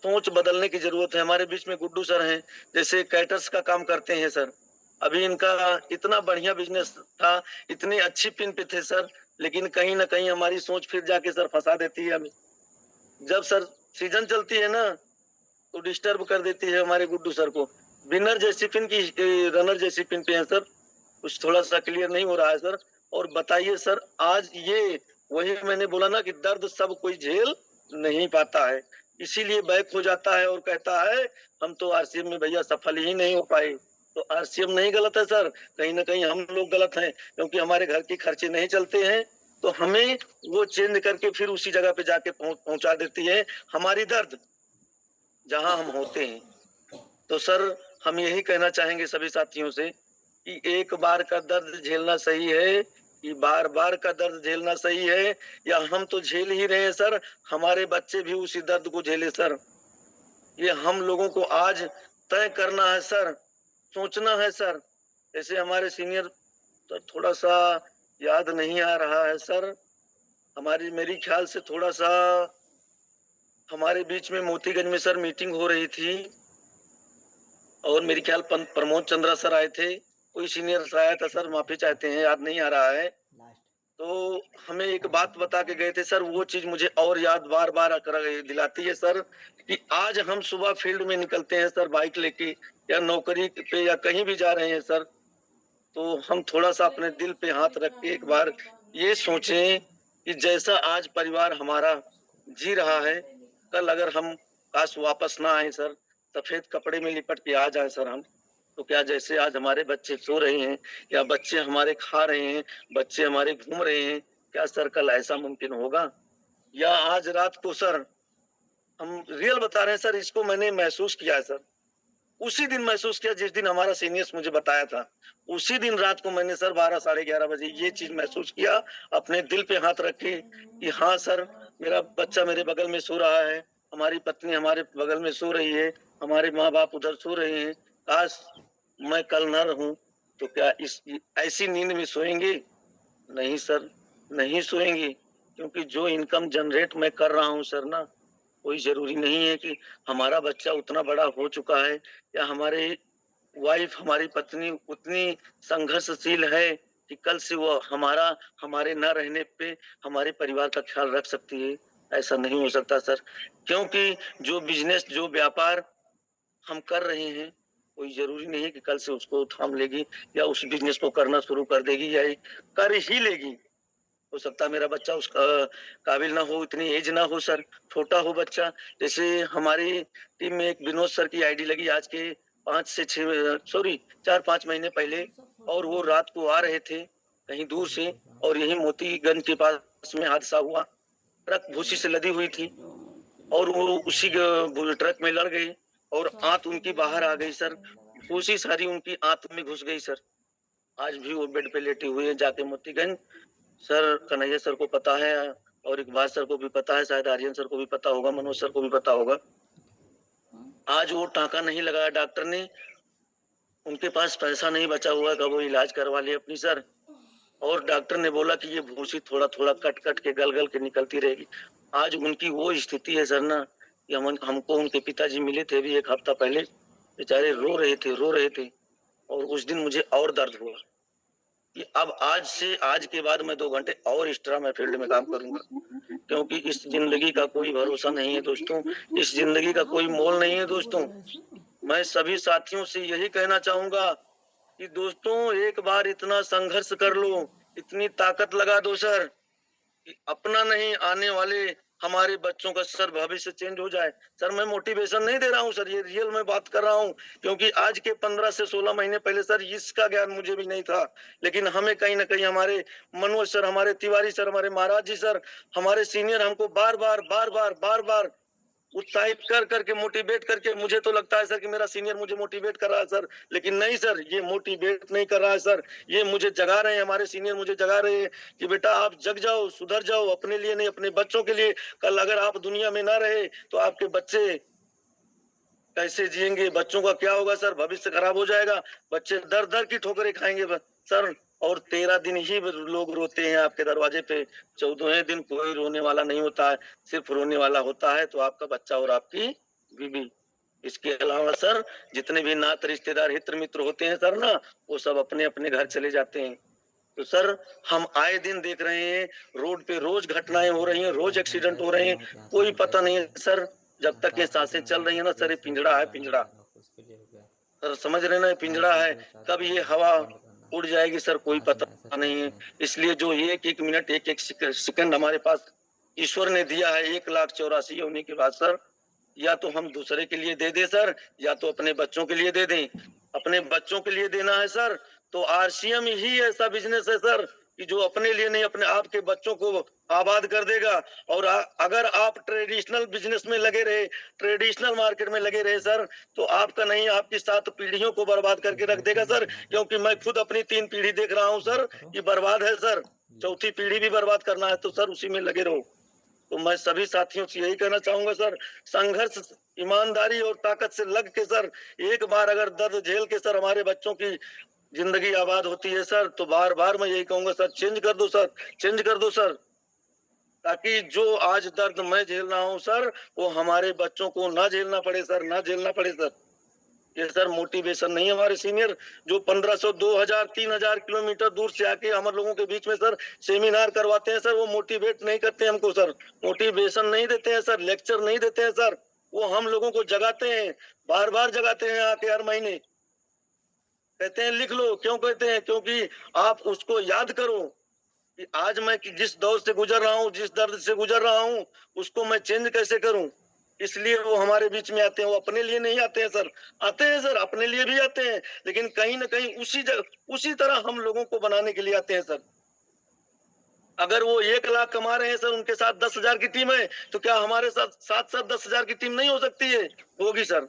सोच बदलने की जरूरत है। हमारे बीच में गुड्डू सर हैं, जैसे कैटर्स का काम करते हैं सर। अभी इनका इतना बढ़िया बिजनेस था, इतनी अच्छी पिन पे थे सर, लेकिन कहीं ना कहीं हमारी सोच फिर जाके सर फंसा देती है हमें। जब सर सीजन चलती है ना तो डिस्टर्ब कर देती है हमारे गुड्डू सर को। विनर जैसी पिन की रनर जैसी पिन पे है सर, कुछ थोड़ा सा क्लियर नहीं हो रहा है सर। और बताइए सर, आज ये वही मैंने बोला ना कि दर्द सब कोई झेल नहीं पाता है, इसीलिए बैक हो जाता है और कहता है हम तो RCM में भैया सफल ही नहीं हो पाए। तो RCM नहीं गलत है सर, कहीं ना कहीं हम लोग गलत हैं, क्योंकि हमारे घर के खर्चे नहीं चलते हैं तो हमें वो चेंज करके फिर उसी जगह पे जाके पहुंचा देती है हमारी दर्द जहां हम होते हैं। तो सर हम यही कहना चाहेंगे सभी साथियों से कि एक बार का दर्द झेलना सही है कि बार बार का दर्द झेलना सही है, या हम तो झेल ही रहे हैं सर, हमारे बच्चे भी उसी दर्द को झेले सर। ये हम लोगों को आज तय करना है सर, सोचना है सर। जैसे हमारे सीनियर तो थोड़ा सा याद नहीं आ रहा है सर, मेरी ख्याल से थोड़ा सा हमारे बीच में मोतीगंज में सर मीटिंग हो रही थी और मेरी ख्याल प्रमोद चंद्रा सर आए थे, कोई सीनियर सर आया था सर, माफी चाहते हैं याद नहीं आ रहा है। तो हमें एक बात बता के गए थे सर, वो चीज मुझे और याद बार बार दिलाती है सर कि आज हम सुबह फील्ड में निकलते हैं सर बाइक लेके, या नौकरी पे या कहीं भी जा रहे हैं सर, तो हम थोड़ा सा अपने दिल पे हाथ रख के एक बार ये सोचें कि जैसा आज परिवार हमारा जी रहा है, कल अगर हम काश वापस ना आए सर, सफेद कपड़े में लिपट के आ जाए सर हम, तो क्या जैसे आज हमारे बच्चे सो रहे हैं या बच्चे हमारे खा रहे हैं, बच्चे हमारे घूम रहे हैं, क्या सर कल ऐसा मुमकिन होगा? या आज रात को सर, हम रियल बता रहे हैं सर, इसको मैंने महसूस किया है सर, उसी दिन महसूस किया जिस दिन हमारा सीनियर्स मुझे बताया था, उसी दिन रात को मैंने सर 12 साढ़े 11 बजे ये चीज महसूस किया, अपने दिल पे हाथ रखे कि हाँ सर, मेरा बच्चा मेरे बगल में सो रहा है, हमारी पत्नी हमारे बगल में सो रही है, हमारे माँ बाप उधर सो रहे हैं, काश मैं कल न रहूं तो क्या इस ऐसी नींद में सोएंगे? नहीं सर, नहीं सोएंगे, क्योंकि जो इनकम जनरेट मैं कर रहा हूं सर ना, कोई जरूरी नहीं है कि हमारा बच्चा उतना बड़ा हो चुका है या हमारे वाइफ हमारी पत्नी उतनी संघर्षशील है कि कल से वो हमारे न रहने पे हमारे परिवार का ख्याल रख सकती है। ऐसा नहीं हो सकता सर, क्योंकि जो बिजनेस जो व्यापार हम कर रहे हैं कोई जरूरी नहीं है कि कल से उसको थाम लेगी या उस बिजनेस को करना शुरू कर देगी या कर ही लेगी। हो सकता है मेरा बच्चा उसका काबिल ना हो, इतनी एज ना हो सर, छोटा हो बच्चा। जैसे हमारी टीम में एक विनोद सर की आईडी लगी आज के 4-5 महीने पहले, और वो रात को आ रहे थे कहीं दूर से, और यही मोतीगंज के पास में हादसा हुआ। ट्रक भूसी से लदी हुई थी और वो उसी ट्रक में लड़ गई और आंत उनकी बाहर आ गई सर। भूसी सारी उनकी आंत में घुस गई सर। आज भी वो बेड पे लेटे हुए हैं जाके मोतीगंज। सर कन्हैया सर को पता है और इकबाल सर को भी पता है, शायद आर्यन सर को भी पता होगा, मनोज सर को भी पता होगा। आज वो टांका नहीं लगाया डॉक्टर ने, उनके पास पैसा नहीं बचा हुआ कि वो इलाज करवा ले अपनी सर। और डॉक्टर ने बोला कि ये भूसी थोड़ा थोड़ा कट कट के गल गल के निकलती रहेगी। आज उनकी वो स्थिति है सर ना कि हमको उनके पिताजी मिले थे अभी 1 हफ्ता पहले, बेचारे रो रहे थे। और उस दिन मुझे और दर्द हुआ कि अब आज के बाद मैं 2 घंटे और एक्स्ट्रा मैं फील्ड में काम करूंगा, क्योंकि इस जिंदगी का कोई भरोसा नहीं है दोस्तों, इस जिंदगी का कोई मोल नहीं है दोस्तों। मैं सभी साथियों से यही कहना चाहूंगा कि दोस्तों एक बार इतना संघर्ष कर लो, इतनी ताकत लगा दो सर कि अपना नहीं आने वाले हमारे बच्चों का सर भविष्य चेंज हो जाए। सर मैं मोटिवेशन नहीं दे रहा हूँ सर, ये रियल में बात कर रहा हूँ, क्योंकि आज के 15 से 16 महीने पहले सर इसका ज्ञान मुझे भी नहीं था। लेकिन हमें कहीं ना कहीं हमारे मनोज सर, हमारे तिवारी सर, हमारे महाराज जी सर, हमारे सीनियर हमको बार बार उत्साहित कर करके मोटिवेट करके, मुझे तो लगता है सर कि मेरा सीनियर मुझे मोटिवेट कर रहा है सर, लेकिन नहीं सर, ये मोटिवेट नहीं कर रहा है सर, ये मुझे जगा रहे हैं, हमारे सीनियर मुझे जगा रहे हैं कि बेटा आप जग जाओ, सुधर जाओ, अपने लिए नहीं अपने बच्चों के लिए। कल अगर आप दुनिया में ना रहे तो आपके बच्चे कैसे जिएंगे, बच्चों का क्या होगा सर, भविष्य खराब हो जाएगा, बच्चे दर दर की ठोकरें खाएंगे सर। और 13 दिन ही लोग रोते हैं आपके दरवाजे पे, 14वें दिन कोई रोने वाला नहीं होता है, सिर्फ रोने वाला होता है तो आपका बच्चा और आपकी बीवी। इसके अलावा सर जितने भी नात रिश्तेदार हित मित्र होते हैं सर ना, वो सब अपने अपने घर चले जाते हैं। तो सर हम आए दिन देख रहे हैं रोड पे रोज घटनाएं हो रही हैं, रोज एक्सीडेंट हो रहे हैं, कोई पता नहीं है सर। जब तक ये सांसें चल रही है ना सर, ये पिंजड़ा है, पिंजड़ा सर, समझ रहे ना, पिंजड़ा है, कब ये हवा उड़ जाएगी सर कोई पता नहीं है। इसलिए जो एक मिनट एक सेकंड हमारे पास ईश्वर ने दिया है 1,84,000 होने के बाद सर, या तो हम दूसरे के लिए दे दें सर, या तो अपने बच्चों के लिए दे दें। अपने बच्चों के लिए देना है सर तो आरसीएम ही ऐसा बिजनेस है सर कि जो अपने लिए नहीं अपने आपके बच्चों को आबाद कर देगा। और अगर आप ट्रेडिशनल बिजनेस में लगे रहे, ट्रेडिशनल मार्केट में लगे रहे सर, तो आपका नहीं आपकी 7 पीढ़ियों को बर्बाद करके रख देगा सर। क्योंकि मैं खुद अपनी 3 पीढ़ी देख रहा हूँ सर कि बर्बाद है सर, 4थी पीढ़ी भी बर्बाद करना है तो सर उसी में लगे रहो। तो मैं सभी साथियों से यही कहना चाहूंगा सर, संघर्ष ईमानदारी और ताकत से लग के सर, एक बार अगर दर्द झेल के सर हमारे बच्चों की जिंदगी आबाद होती है सर, तो बार बार मैं यही कहूंगा सर, चेंज कर दो सर, चेंज कर दो सर, ताकि जो आज दर्द मैं झेल रहा हूँ सर वो हमारे बच्चों को ना झेलना पड़े सर, ना झेलना पड़े सर। ये सर मोटिवेशन नहीं है। हमारे सीनियर जो 1500, 2000, 3000 किलोमीटर दूर से आके हम लोगों के बीच में सर सेमिनार करवाते हैं सर, वो मोटिवेट नहीं करते हमको सर, मोटिवेशन नहीं देते हैं सर, लेक्चर नहीं देते हैं सर, वो हम लोगों को जगाते हैं, बार बार जगाते हैं आके हर महीने, कहते हैं लिख लो। क्यों कहते हैं? क्योंकि आप उसको याद करो कि आज मैं जिस दौर से गुजर रहा हूँ, जिस दर्द से गुजर रहा हूँ, उसको मैं चेंज कैसे करूं। इसलिए वो हमारे बीच में आते हैं। वो अपने लिए नहीं आते हैं सर, आते हैं सर अपने लिए भी आते हैं, लेकिन कहीं ना कहीं उसी तरह हम लोगों को बनाने के लिए आते हैं सर। अगर वो 1 लाख कमा रहे हैं सर, उनके साथ 10,000 की टीम है, तो क्या हमारे साथ 10,000 की टीम नहीं हो सकती है? होगी सर,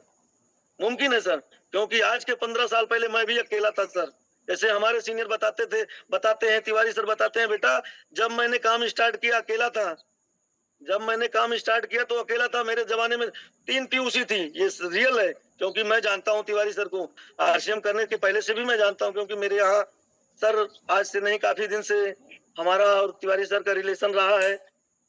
मुमकिन है सर। क्योंकि आज के 15 साल पहले मैं भी अकेला था सर। जैसे हमारे सीनियर बताते हैं, तिवारी सर बताते हैं, बेटा जब मैंने काम स्टार्ट किया अकेला था, जब मैंने काम स्टार्ट किया तो अकेला था। मेरे जमाने में 3 पीयूसी थी, ये रियल है, क्योंकि मैं जानता हूँ तिवारी सर को आरसीएम करने के पहले से भी मैं जानता हूँ, क्योंकि मेरे यहाँ सर आज से नहीं काफी दिन से हमारा और तिवारी सर का रिलेशन रहा है,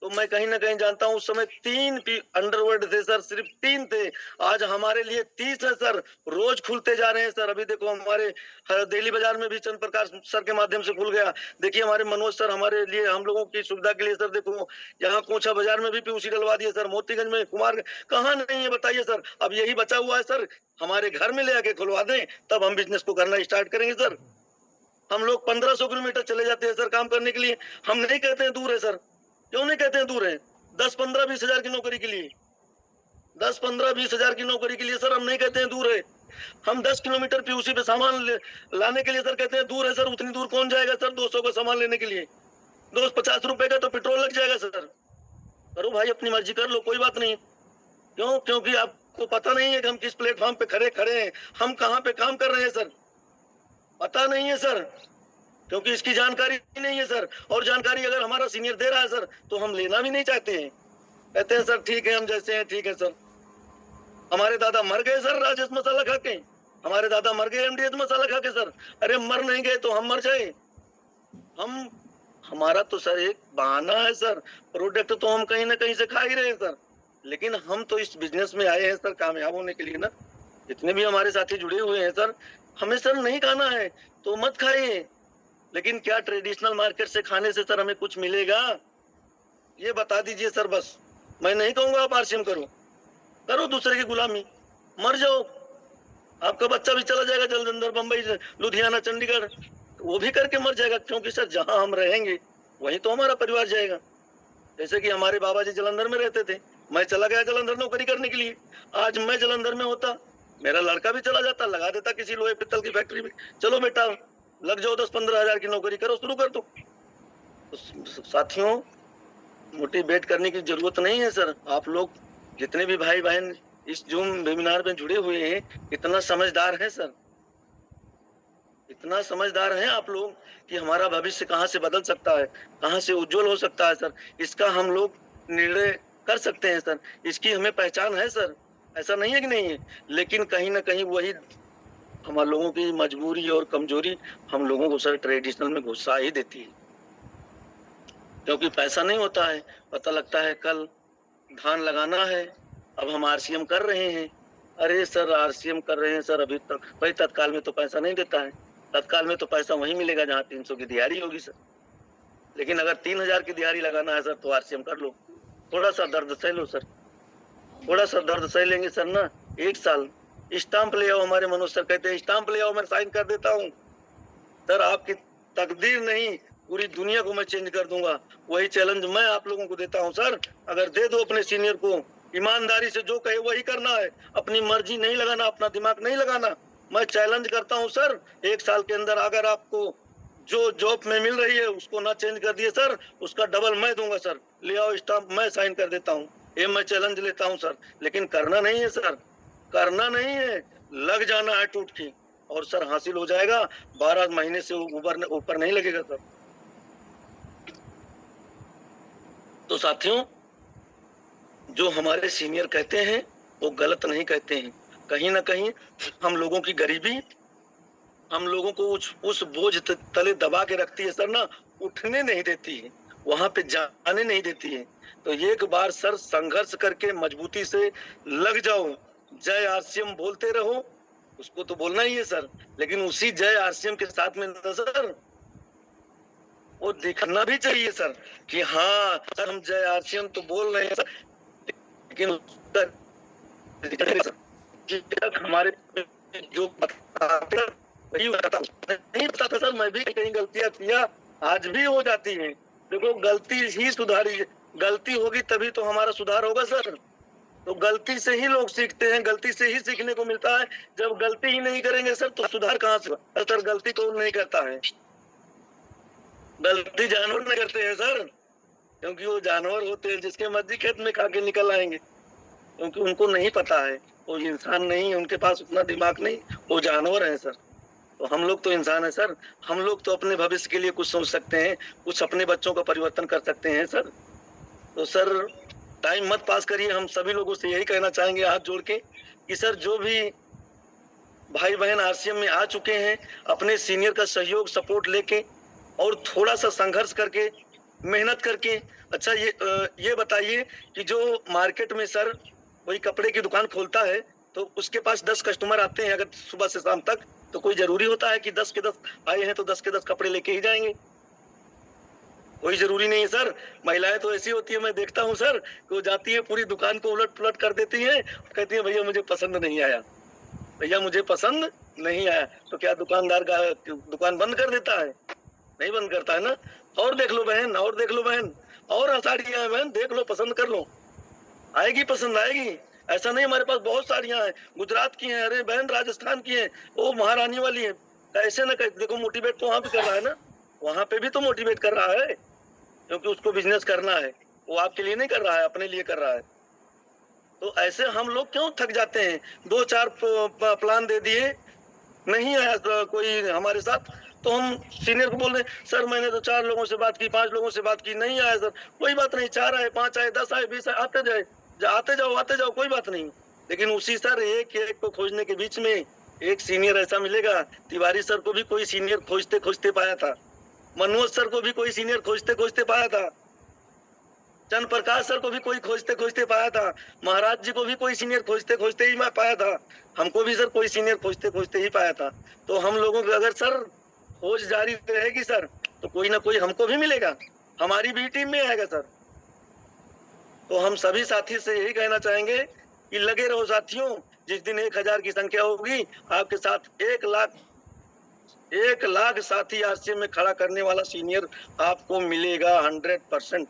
तो मैं कहीं ना कहीं जानता हूँ। उस समय 3 अंडरवर्ल्ड थे सर, सिर्फ 3 थे, आज हमारे लिए 30 है सर, रोज खुलते जा रहे हैं सर। अभी देखो हमारे दिल्ली बाजार में भी चंद्र प्रकाश सर के माध्यम से खुल गया। देखिए हमारे मनोज सर हमारे लिए, हम लोगों की सुविधा के लिए सर, देखो यहाँ कोचा बाजार में भी पीयूसी डलवा दिए सर, मोतीगंज में, कुमार कहाँ नहीं है बताइए सर। अब यही बचा हुआ है सर, हमारे घर में ले आके खुलवा दें, तब हम बिजनेस को करना स्टार्ट करेंगे सर। हम लोग 1500 किलोमीटर चले जाते हैं सर काम करने के लिए। हम नहीं कहते हैं दूर है सर, क्यों नहीं कहते हैं दूर है? 10, 15, 20 हजार की नौकरी के लिए, 10, 15, 20 हजार की नौकरी के लिए सर हम नहीं कहते हैं दूर है। हम 10 किलोमीटर पीयूसी पे सामान लाने के लिए सर कहते हैं दूर है सर, उतनी दूर कौन जाएगा सर 200 का सामान लेने के लिए? 250 रुपए का तो पेट्रोल लग जाएगा सर। करो भाई, अपनी मर्जी कर लो, कोई बात नहीं। क्यों? क्योंकि आपको पता नहीं है कि हम किस प्लेटफॉर्म पे खड़े हैं, हम कहाँ पे काम कर रहे हैं सर, पता नहीं है सर, क्योंकि इसकी जानकारी नहीं है सर। और जानकारी अगर हमारा सीनियर दे रहा है सर तो हम लेना भी नहीं चाहते हैं, कहते हैं सर ठीक है हम जैसे हैं ठीक है सर। हमारे दादा मर गए सर राजेश मसाला खा के, हमारे दादा मर गए एमडीएच मसाला खा के सर। अरे मर नहीं गए तो हम मर जाए? हमारा तो सर एक बहाना है सर, प्रोडक्ट तो हम कहीं ना कहीं से खा ही रहे हैं सर, लेकिन हम तो इस बिजनेस में आए हैं सर कामयाब होने के लिए ना। जितने भी हमारे साथी जुड़े हुए हैं सर, हमें सर नहीं खाना है तो मत खाइए, लेकिन क्या ट्रेडिशनल मार्केट से खाने से सर हमें कुछ मिलेगा? ये बता दीजिए सर। बस मैं नहीं कहूंगा आप आरसीएम करो दूसरे की गुलामी, मर जाओ, आपका बच्चा भी चला जाएगा जलंधर, बंबई, लुधियाना, चंडीगढ़, वो भी करके मर जाएगा, क्योंकि सर जहां हम रहेंगे वहीं तो हमारा परिवार जाएगा। जैसे कि हमारे बाबा जी जलंधर में रहते थे, मैं चला गया जलंधर नौकरी करने के लिए, आज मैं जलंधर में होता, मेरा लड़का भी चला जाता, लगा देता किसी लोहे पित्तल की फैक्ट्री में, चलो बेटा लग जाओ 10-15 हजार की नौकरी करो, शुरू कर दो। तो साथियों, मोटिवेट करने की जरूरत नहीं है सर। आप लोग जितने भी भाई बहन इस जूम वेबिनार में जुड़े हुए हैं, इतना समझदार है सर, इतना समझदार हैं आप लोग कि हमारा भविष्य कहाँ से बदल सकता है, कहाँ से उज्जवल हो सकता है सर, इसका हम लोग निर्णय कर सकते हैं सर, इसकी हमें पहचान है सर, ऐसा नहीं है कि नहीं है। लेकिन कहीं ना कहीं वही हम लोगों की मजबूरी और कमजोरी हम लोगों को सर ट्रेडिशनल में घुसा ही देती है, क्योंकि पैसा नहीं होता है। पता लगता है कल धान लगाना है, अब हम आरसीएम कर रहे हैं, अरे सर आरसीएम कर रहे हैं सर, अभी तक भाई तत्काल में तो पैसा नहीं देता है, तत्काल में तो पैसा वहीं मिलेगा जहाँ 300 की दिहाड़ी होगी सर। लेकिन अगर 3000 की दिहाड़ी लगाना है सर तो आरसीएम कर लो, थोड़ा सा दर्द सह लो सर, थोड़ा सा दर्द सह लेंगे सर ना, 1 साल स्टाम्प ले आओ। हमारे मनोज सर कहते हैं स्टाम्प ले आओ, मैं साइन कर देता हूँ सर, आपकी तकदीर नहीं पूरी दुनिया को मैं चेंज कर दूंगा। वही चैलेंज मैं आप लोगों को देता हूँ सर, अगर दे दो अपने सीनियर को, ईमानदारी से जो कहे वही करना है, अपनी मर्जी नहीं लगाना, अपना दिमाग नहीं लगाना। मैं चैलेंज करता हूँ सर, 1 साल के अंदर अगर आपको जो जॉब में मिल रही है उसको ना चेंज कर दिए सर, उसका डबल मैं दूंगा सर, ले आओ स्टाम्प, मैं साइन कर देता हूँ, ये मैं चैलेंज लेता हूँ सर। लेकिन करना नहीं है सर, करना नहीं है, लग जाना है टूट के, और सर हासिल हो जाएगा, 12 महीने से ऊपर नहीं लगेगा सर। तो साथियों, जो हमारे सीनियर कहते हैं वो गलत नहीं कहते हैं, कहीं ना कहीं हम लोगों की गरीबी हम लोगों को उस बोझ तले दबा के रखती है सर ना, उठने नहीं देती है, वहां पे जाने नहीं देती है। तो एक बार सर संघर्ष करके मजबूती से लग जाओ, जय आरसीएम बोलते रहो, उसको तो बोलना ही है सर, लेकिन उसी जय आरसीएम के साथ में सर वो दिखना भी चाहिए सर कि हाँ सर हम जय आरसीएम तो बोल रहे हैं सर, लेकिन हमारे जो वही बताता नहीं पता था सर, मैं भी कहीं गलतियां किया, आज भी हो जाती हैं। देखो गलती ही सुधारी, गलती होगी तभी तो हमारा सुधार होगा सर। तो गलती से ही लोग सीखते हैं, गलती से ही सीखने को मिलता है। जब गलती ही नहीं करेंगे सर तो सुधार कहाँ से? सर गलती कौन नहीं करता है? गलती जानवर नहीं करते हैं सर, क्योंकि वो जानवर होते हैं जिसके मर्जी खेत में खा के निकल आएंगे, क्योंकि उनको नहीं पता है, वो इंसान नहीं है, उनके पास उतना दिमाग नहीं, वो जानवर है सर। तो हम लोग तो इंसान है सर, हम लोग तो अपने भविष्य के लिए कुछ सोच सकते हैं, कुछ अपने बच्चों का परिवर्तन कर सकते हैं सर। तो सर टाइम मत पास करिए, हम सभी लोगों से यही कहना चाहेंगे हाथ जोड़ के कि सर जो भी भाई बहन आरसीएम में आ चुके हैं, अपने सीनियर का सहयोग सपोर्ट लेके और थोड़ा सा संघर्ष करके मेहनत करके, अच्छा ये बताइए कि जो मार्केट में सर कोई कपड़े की दुकान खोलता है तो उसके पास 10 कस्टमर आते हैं अगर सुबह से शाम तक, तो कोई जरूरी होता है कि 10 के 10 आए हैं तो 10 के 10 कपड़े लेके ही जाएंगे? कोई जरूरी नहीं है सर। महिलाएं तो ऐसी होती है, मैं देखता हूँ सर, वो जाती है पूरी दुकान को उलट पुलट कर देती है, कहती है भैया मुझे पसंद नहीं आया, भैया मुझे पसंद नहीं आया। तो क्या दुकानदार का दुकान बंद कर देता है? नहीं बंद करता है ना। और देख लो बहन, और देख लो बहन, और साड़ियां है बहन, देख लो, पसंद कर लो, आएगी, पसंद आएगी। ऐसा नहीं, हमारे पास बहुत साड़ियां हैं, गुजरात की हैं, अरे बहन राजस्थान की हैं, वो महारानी वाली है। कैसे ना कैसे देखो मोटिवेट तो वहां भी कर रहा है ना, वहां पे भी तो मोटिवेट कर रहा है, क्योंकि उसको बिजनेस करना है, वो आपके लिए नहीं कर रहा है, अपने लिए कर रहा है। तो ऐसे हम लोग क्यों थक जाते हैं? 2-4 प्लान दे दिए, नहीं आया कोई हमारे साथ, तो हम सीनियर को बोल रहे सर मैंने तो 4 लोगों से बात की, 5 लोगों से बात की, नहीं आया सर। कोई बात नहीं, 4 आए, 5 आए, 10 आए, 20 आए, आते जाओ, कोई बात नहीं। लेकिन उसी सर एक को खोजने के बीच में एक सीनियर ऐसा मिलेगा। तिवारी सर को भी कोई सीनियर खोजते खोजते पाया था, मनोज सर को भी कोई सीनियर खोजते खोजते पाया था, चंद्र प्रकाश सर को भी कोई खोजते खोजते पाया था, महाराज जी को भी कोई सीनियर खोजते खोजते ही मैं पाया था, हमको भी सर कोई सीनियर खोजते खोजते ही पाया था। तो हम लोगों की अगर सर खोज जारी रहेगी सर, तो कोई ना कोई हमको भी मिलेगा, हमारी भी टीम में आएगा सर। तो हम सभी साथी से यही कहना चाहेंगे कि लगे रहो साथियों, जिस दिन 1000 की संख्या होगी, आपके साथ 1 लाख साथी आरसीएम में खड़ा करने वाला सीनियर आपको मिलेगा 100%।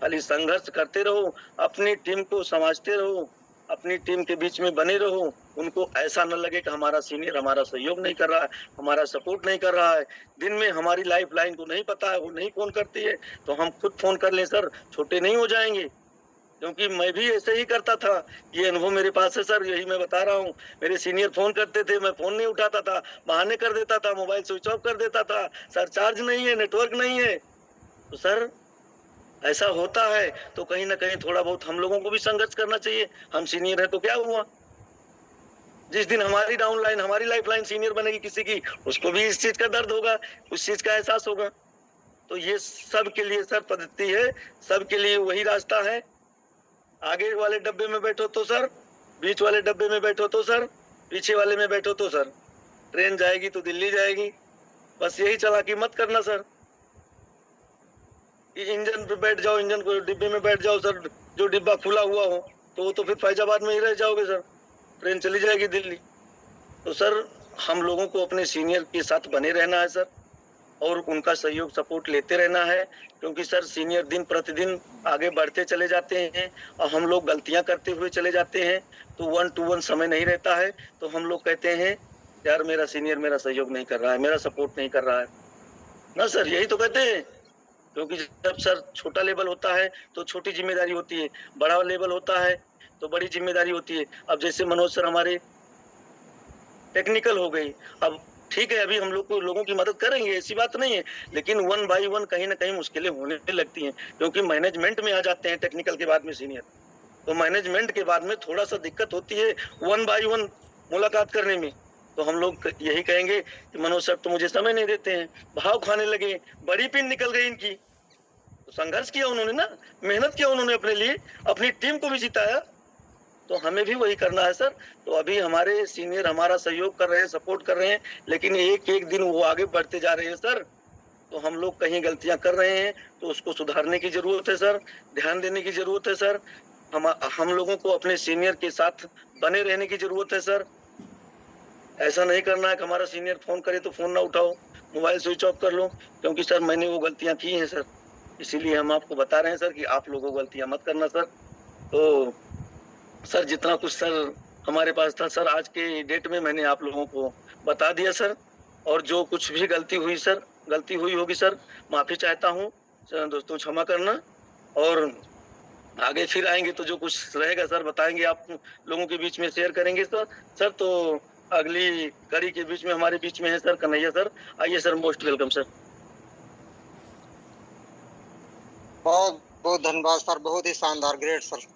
खाली संघर्ष करते रहो, अपनी टीम को समझते रहो, अपनी टीम के बीच में बने रहो। उनको ऐसा न लगे कि हमारा सीनियर हमारा सहयोग नहीं कर रहा है, हमारा सपोर्ट नहीं कर रहा है। दिन में हमारी लाइफ लाइन को नहीं पता है, वो नहीं फोन करती है, तो हम खुद फोन कर लें सर, छोटे नहीं हो जाएंगे। क्योंकि मैं भी ऐसे ही करता था, ये अनुभव मेरे पास है सर, यही मैं बता रहा हूँ। मेरे सीनियर फोन करते थे, मैं फोन नहीं उठाता था, बहाने कर देता था, मोबाइल स्विच ऑफ कर देता था, सर चार्ज नहीं है, नेटवर्क नहीं है। तो सर ऐसा होता है, तो कहीं ना कहीं थोड़ा बहुत हम लोगों को भी संघर्ष करना चाहिए। हम सीनियर है तो क्या हुआ, जिस दिन हमारी डाउन लाइन, हमारी लाइफ लाइन सीनियर बनेगी किसी की, उसको भी इस चीज का दर्द होगा, उस चीज का एहसास होगा। तो ये सब के लिए सर पद्धति है, सबके लिए वही रास्ता है। आगे वाले डब्बे में बैठो तो सर, बीच वाले डब्बे में बैठो तो सर, पीछे वाले में बैठो तो सर। ट्रेन जाएगी तो दिल्ली जाएगी, बस यही चालाकी मत करना सर। इंजन पे बैठ जाओ, इंजन को डिब्बे में बैठ जाओ सर, जो डिब्बा खुला हुआ हो तो वो तो फिर फैजाबाद में ही रह जाओगे सर, ट्रेन चली जाएगी दिल्ली। तो सर हम लोगों को अपने सीनियर के साथ बने रहना है सर, और उनका सहयोग सपोर्ट लेते रहना है। क्योंकि सर सीनियर दिन प्रतिदिन आगे बढ़ते चले जाते हैं और हम लोग गलतियां करते हुए चले जाते हैं, तो 1 to 1 समय नहीं रहता है। तो हम लोग कहते हैं यार मेरा सीनियर मेरा सहयोग नहीं कर रहा है, मेरा सपोर्ट नहीं कर रहा है ना सर, यही तो कहते हैं। क्योंकि जब सर छोटा लेवल होता है तो छोटी जिम्मेदारी होती है, बड़ा लेवल होता है तो बड़ी जिम्मेदारी होती है। अब जैसे मनोज सर हमारे टेक्निकल हो गई, अब ठीक है अभी हम लोगों की मदद करेंगे, ऐसी बात नहीं है, लेकिन 1 by 1 कहीं ना कहीं मुश्किलें होने लगती हैं, क्योंकि मैनेजमेंट में आ जाते हैं टेक्निकल के बाद में सीनियर। तो मैनेजमेंट के बाद में थोड़ा सा दिक्कत होती है 1 by 1 मुलाकात करने में। तो हम लोग यही कहेंगे कि मनोज सर तो मुझे समय नहीं देते हैं, भाव खाने लगे, बड़ी पिन निकल गई इनकी। तो संघर्ष किया उन्होंने ना, मेहनत किया उन्होंने अपने लिए, अपनी टीम को भी जिताया, तो हमें भी वही करना है सर। तो अभी हमारे सीनियर हमारा सहयोग कर रहे हैं, सपोर्ट कर रहे हैं, लेकिन एक एक दिन वो आगे बढ़ते जा रहे हैं सर। तो हम लोग कहीं गलतियां कर रहे हैं तो उसको सुधारने की जरूरत है सर, ध्यान देने की जरूरत है सर। हम लोगों को अपने सीनियर के साथ बने रहने की जरूरत है सर। ऐसा नहीं करना है कि हमारा सीनियर फोन करे तो फोन ना उठाओ, मोबाइल स्विच ऑफ कर लो, क्योंकि सर मैंने वो गलतियां की हैं सर, इसीलिए हम आपको बता रहे हैं सर कि आप लोगों को गलतियां मत करना सर। तो सर जितना कुछ सर हमारे पास था सर आज के डेट में मैंने आप लोगों को बता दिया सर, और जो कुछ भी गलती हुई सर, गलती हुई होगी सर, माफी चाहता हूँ दोस्तों, क्षमा करना। और आगे फिर आएंगे तो जो कुछ रहेगा सर बताएंगे, आप लोगों के बीच में शेयर करेंगे सर। तो अगली कड़ी के बीच में हमारे बीच में है सर कन्हैया सर, आइए सर, मोस्ट वेलकम सर। बहुत बहुत धन्यवाद सर, बहुत ही शानदार, ग्रेट सर।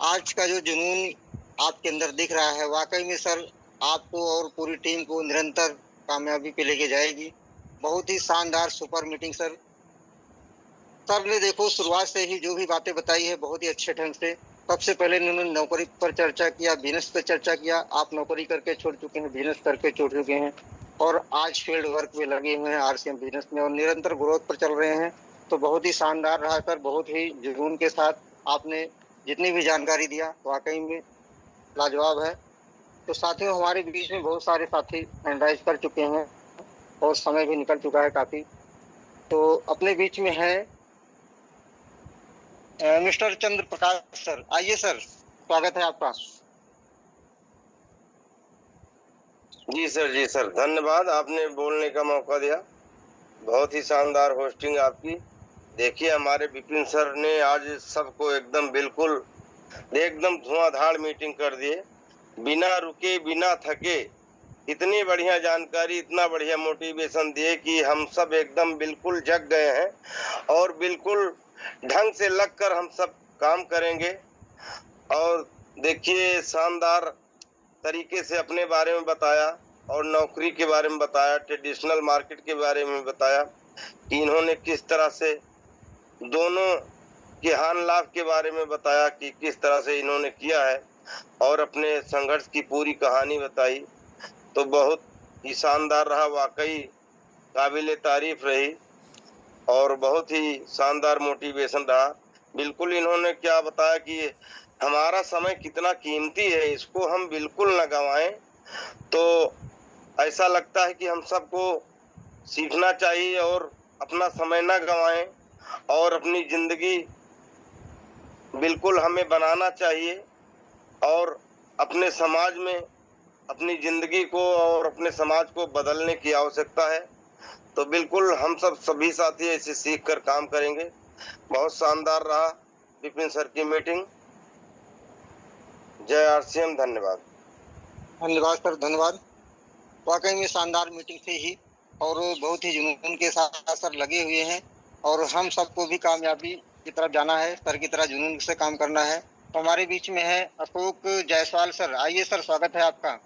आज का जो जुनून आपके अंदर दिख रहा है, वाकई में सर आपको और पूरी टीम को निरंतर कामयाबी पे लेके जाएगी। बहुत ही शानदार सुपर मीटिंग सर। सर ने देखो शुरुआत से ही जो भी बातें बताई है बहुत ही अच्छे ढंग से। सबसे पहले उन्होंने नौकरी पर चर्चा किया, बिजनेस पर चर्चा किया। आप नौकरी करके छोड़ चुके हैं, बिजनेस करके छोड़ चुके हैं, और आज फील्ड वर्क में लगे हुए हैं आरसीएम बिजनेस में, और निरंतर ग्रोथ पर चल रहे हैं। तो बहुत ही शानदार रहा सर, बहुत ही जुनून के साथ आपने जितनी भी जानकारी दिया वाकई में लाजवाब है। तो साथियों हमारे बीच में बहुत सारे साथी एंडराइज कर चुके हैं और समय भी निकल चुका है काफी। तो अपने बीच में है मिस्टर चंद्र प्रकाश सर, आइए सर, स्वागत है आपका। जी सर धन्यवाद, आपने बोलने का मौका दिया। बहुत ही शानदार होस्टिंग आपकी। देखिए हमारे विपिन सर ने आज सबको एकदम बिल्कुल एकदम धुआंधार मीटिंग कर दिए, बिना रुके बिना थके। इतनी बढ़िया जानकारी, इतना बढ़िया मोटिवेशन दिए कि हम सब एकदम बिल्कुल जग गए हैं और बिल्कुल ढंग से लगकर हम सब काम करेंगे। और देखिए शानदार तरीके से अपने बारे में बताया और नौकरी के बारे में बताया, ट्रेडिशनल मार्केट के बारे में बताया कि इन्होंने किस तरह से दोनों के हानि लाभ के बारे में बताया कि किस तरह से इन्होंने किया है और अपने संघर्ष की पूरी कहानी बताई। तो बहुत ही शानदार रहा, वाकई काबिले तारीफ रही और बहुत ही शानदार मोटिवेशन रहा। बिल्कुल इन्होंने क्या बताया कि हमारा समय कितना कीमती है, इसको हम बिल्कुल न गंवाएं। तो ऐसा लगता है कि हम सबको सीखना चाहिए और अपना समय न गंवाएं और अपनी जिंदगी बिल्कुल हमें बनाना चाहिए और अपने समाज में अपनी जिंदगी को और अपने समाज को बदलने की आवश्यकता है। तो बिल्कुल हम सब सभी साथी ऐसे सीख कर काम करेंगे। बहुत शानदार रहा विपिन सर की मीटिंग। जय आरसीएम, धन्यवाद। धन्यवाद सर, धन्यवाद। वाकई में शानदार मीटिंग थी ही और बहुत ही जुनून के साथ सर लगे हुए हैं और हम सबको भी कामयाबी की तरफ जाना है, सर की तरह जुनून से काम करना है। तो हमारे बीच में है अशोक जायसवाल सर। आइए सर, स्वागत है आपका।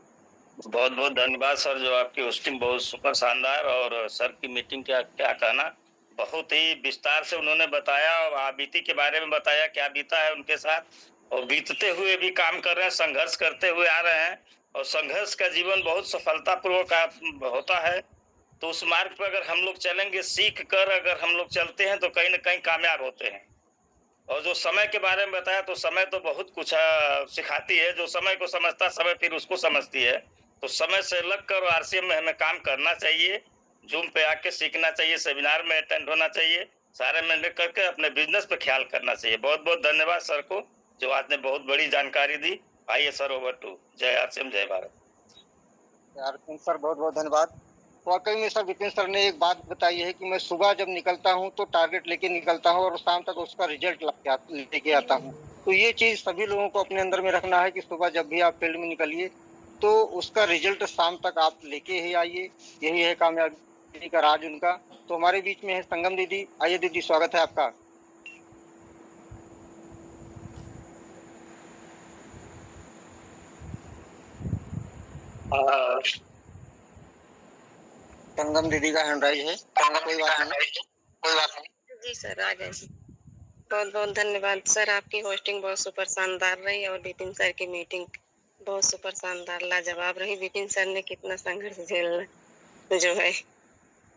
बहुत बहुत धन्यवाद सर, जो आपकी होस्टिंग बहुत सुपर शानदार। और सर की मीटिंग क्या क्या कहना, बहुत ही विस्तार से उन्होंने बताया और बीती के बारे में बताया, क्या बीता है उनके साथ और बीतते हुए भी काम कर रहे हैं, संघर्ष करते हुए आ रहे हैं और संघर्ष का जीवन बहुत सफलतापूर्वक होता है। तो उस मार्ग पर अगर हम लोग चलेंगे, सीख कर अगर हम लोग चलते हैं तो कहीं ना कहीं कामयाब होते हैं। और जो समय के बारे में बताया, तो समय तो बहुत कुछ सिखाती है। जो समय को समझता, समय फिर उसको समझती है। तो समय से लगकर आरसीएम में हमें काम करना चाहिए, जूम पे आके सीखना चाहिए, सेमिनार में अटेंड होना चाहिए, सारे में करके अपने बिजनेस पे ख्याल करना चाहिए। बहुत बहुत धन्यवाद सर को, जो आज ने बहुत बड़ी जानकारी दी। आइए सर, ओवर टू। जय आरसीएम, जय भारत। आरसीएम सर, बहुत बहुत धन्यवाद। वाकई में सर विपिन सर ने एक बात बताई है कि मैं सुबह जब निकलता हूं तो टारगेट लेके निकलता हूं और शाम तक उसका रिजल्ट लेके आता हूं। तो ये चीज सभी लोगों को अपने अंदर में रखना है कि सुबह जब भी आप फील्ड में निकलिए तो उसका रिजल्ट शाम तक आप लेके ही आइए। यही है कामयाबी का राज उनका। तो हमारे बीच में है संगम दीदी। आइए दीदी, स्वागत है आपका। संगम दीदी का हैंड राइज है, कोई बात नहीं। जी सर, आ गए। बहुत बहुत धन्यवाद सर, आपकी होस्टिंग बहुत सुपर शानदार रही और विपिन सर की मीटिंग बहुत सुपर शानदार लाजवाब रही। विपिन सर ने कितना संघर्ष झेलना, जो है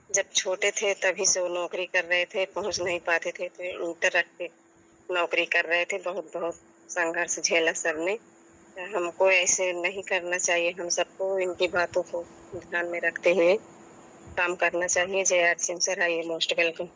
जब छोटे थे तभी से वो नौकरी कर रहे थे, पहुंच नहीं पाते थे तो इंटर रख के नौकरी कर रहे थे। बहुत बहुत संघर्ष झेला सर ने। हमको ऐसे नहीं करना चाहिए, हम सबको इनकी बातों को ध्यान में रखते हुए काम करना चाहिए। जय आरसीएम सर, आइए, मोस्ट वेलकम।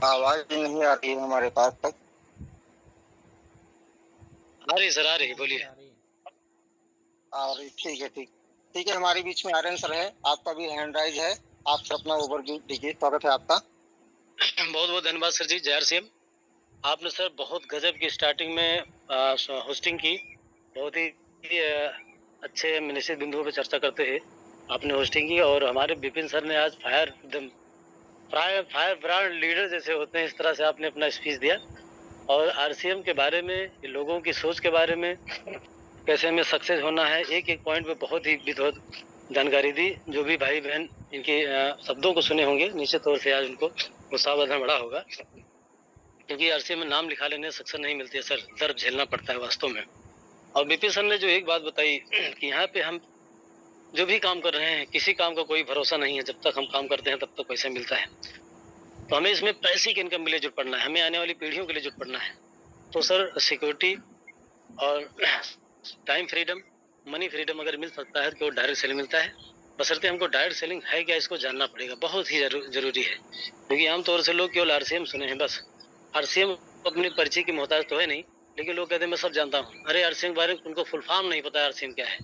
आवाज नहीं आ रही है हमारे पास तक। आ रही सर, आ रही, बोलिए। आ रही, ठीक है, ठीक है। हमारे बीच में आर्यन सर है, आपका भी हैंड राइज है, आप सर अपना ओवरव्यू दीजिए। स्वागत है आपका। बहुत बहुत धन्यवाद सर जी। जय आरसीएम। आपने सर बहुत गजब की स्टार्टिंग में होस्टिंग की, बहुत ही अच्छे निश्चित बिंदुओं पर चर्चा करते हुए आपने होस्टिंग की। और हमारे विपिन सर ने आज फायर ब्रांड लीडर जैसे होते हैं, इस तरह से आपने अपना स्पीच दिया और आरसीएम के बारे में, लोगों की सोच के बारे में, कैसे हमें सक्सेस होना है, एक एक पॉइंट पे बहुत ही विधिवत जानकारी दी। जो भी भाई बहन इनके शब्दों को सुने होंगे, निश्चित तौर से आज उनको उत्साह बड़ा होगा, क्योंकि आरसीएम में नाम लिखा लेने सक्सेस नहीं मिलती है सर, दर्द झेलना पड़ता है वास्तव में। और विपिन सर ने जो एक बात बताई कि यहाँ पे हम जो भी काम कर रहे हैं, किसी काम का कोई भरोसा नहीं है, जब तक हम काम करते हैं तब तक पैसा मिलता है। तो हमें इसमें पैसे की इनकम के लिए जुट पड़ना है, हमें आने वाली पीढ़ियों के लिए जुट पड़ना है। तो सर सिक्योरिटी और टाइम फ्रीडम, मनी फ्रीडम अगर मिल सकता है तो डायरेक्ट सेलिंग मिलता है, बशर्ते हमको डायरेक्ट सेलिंग है क्या इसको जानना पड़ेगा, बहुत ही जरूरी है। क्योंकि आमतौर से लोग केवल आरसीएम सुने हैं बस, आरसीएम अपनी परिचय की मोहताज तो है नहीं, लेकिन लोग कहते हैं मैं सब जानता हूँ। अरे आरसीएम के बारे में उनको फुल फॉर्म नहीं पता है आरसीएम क्या है,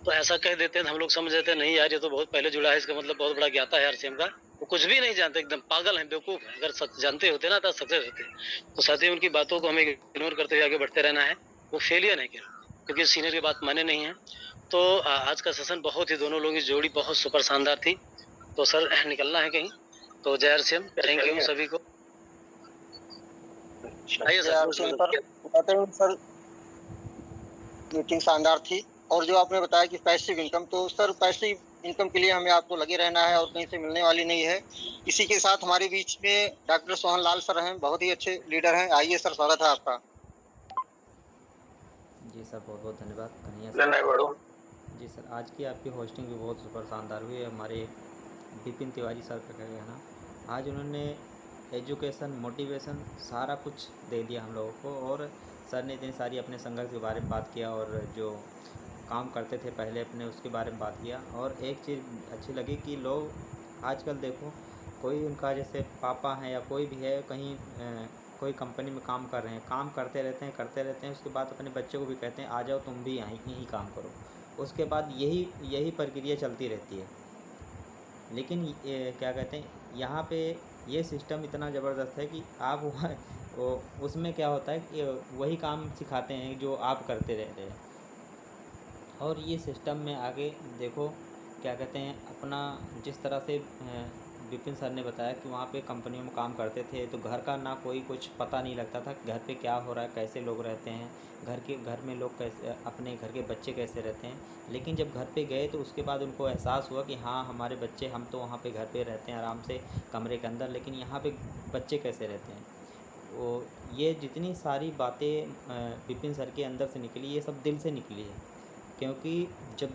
तो ऐसा कह देते हैं, हम लोग समझ जाते हैं नहीं यार ये तो बहुत पहले जुड़ा है, इसका मतलब बहुत बड़ा ज्ञाता है आरसीएम का। वो कुछ भी नहीं जानते, एकदम पागल है, बेवकूफ है। अगर सच जानते होते ना तो सक्सेस होते। तो साथ ही उनकी बातों को हमें इग्नोर करते हुए आगे बढ़ते रहना है, वो फेलियर है क्या, क्योंकि सीनियर की बात माने नहीं है। तो आज का सेशन बहुत ही, दोनों लोगों की जोड़ी बहुत सुपर शानदार थी। तो सर निकलना है कहीं, तो जय आरसीएम, थैंक यू सभी को। आइए सर, मीटिंग शानदार थी। और जो आपने बताया कि पैसिव इनकम, तो सर पैसिव इनकम के लिए हमें आपको लगे रहना है और कहीं से मिलने वाली नहीं है। इसी के साथ हमारे बीच में डॉक्टर सोहन लाल सर हैं, बहुत ही अच्छे लीडर हैं। आइए सर, स्वागत है आपका। जी सर, बहुत बहुत धन्यवाद कन्हैया सर। जी सर, आज की आपकी होस्टिंग भी बहुत सुपर शानदार हुई है। हमारे विपिन तिवारी सर का कहना, आज उन्होंने एजुकेशन, मोटिवेशन सारा कुछ दे दिया हम लोगों को, और सर ने इतनी सारी अपने संघर्ष के बारे में बात किया और जो काम करते थे पहले अपने उसके बारे में बात किया। और एक चीज़ अच्छी लगी कि लोग आजकल देखो, कोई उनका जैसे पापा हैं या कोई भी है कहीं कोई कंपनी में काम कर रहे हैं, काम करते रहते हैं, उसके बाद अपने बच्चों को भी कहते हैं आ जाओ तुम भी यहीं काम करो। उसके बाद यही प्रक्रिया चलती रहती है। लेकिन क्या कहते हैं, यहाँ पे ये सिस्टम इतना ज़बरदस्त है कि आप उसमें क्या होता है कि वही काम सिखाते हैं जो आप करते रहते हैं। और ये सिस्टम में आगे देखो क्या कहते हैं, अपना जिस तरह से विपिन सर ने बताया कि वहाँ पे कंपनियों में काम करते थे तो घर का ना कोई कुछ पता नहीं लगता था, घर पे क्या हो रहा है, कैसे लोग रहते हैं, घर में लोग कैसे, अपने घर के बच्चे कैसे रहते हैं। लेकिन जब घर पे गए तो उसके बाद उनको एहसास हुआ कि हाँ हमारे बच्चे, हम तो वहाँ पे घर पे रहते हैं आराम से कमरे के अंदर, लेकिन यहाँ पे बच्चे कैसे रहते हैं। वो ये जितनी सारी बातें विपिन सर के अंदर से निकली, ये सब दिल से निकली है। क्योंकि जब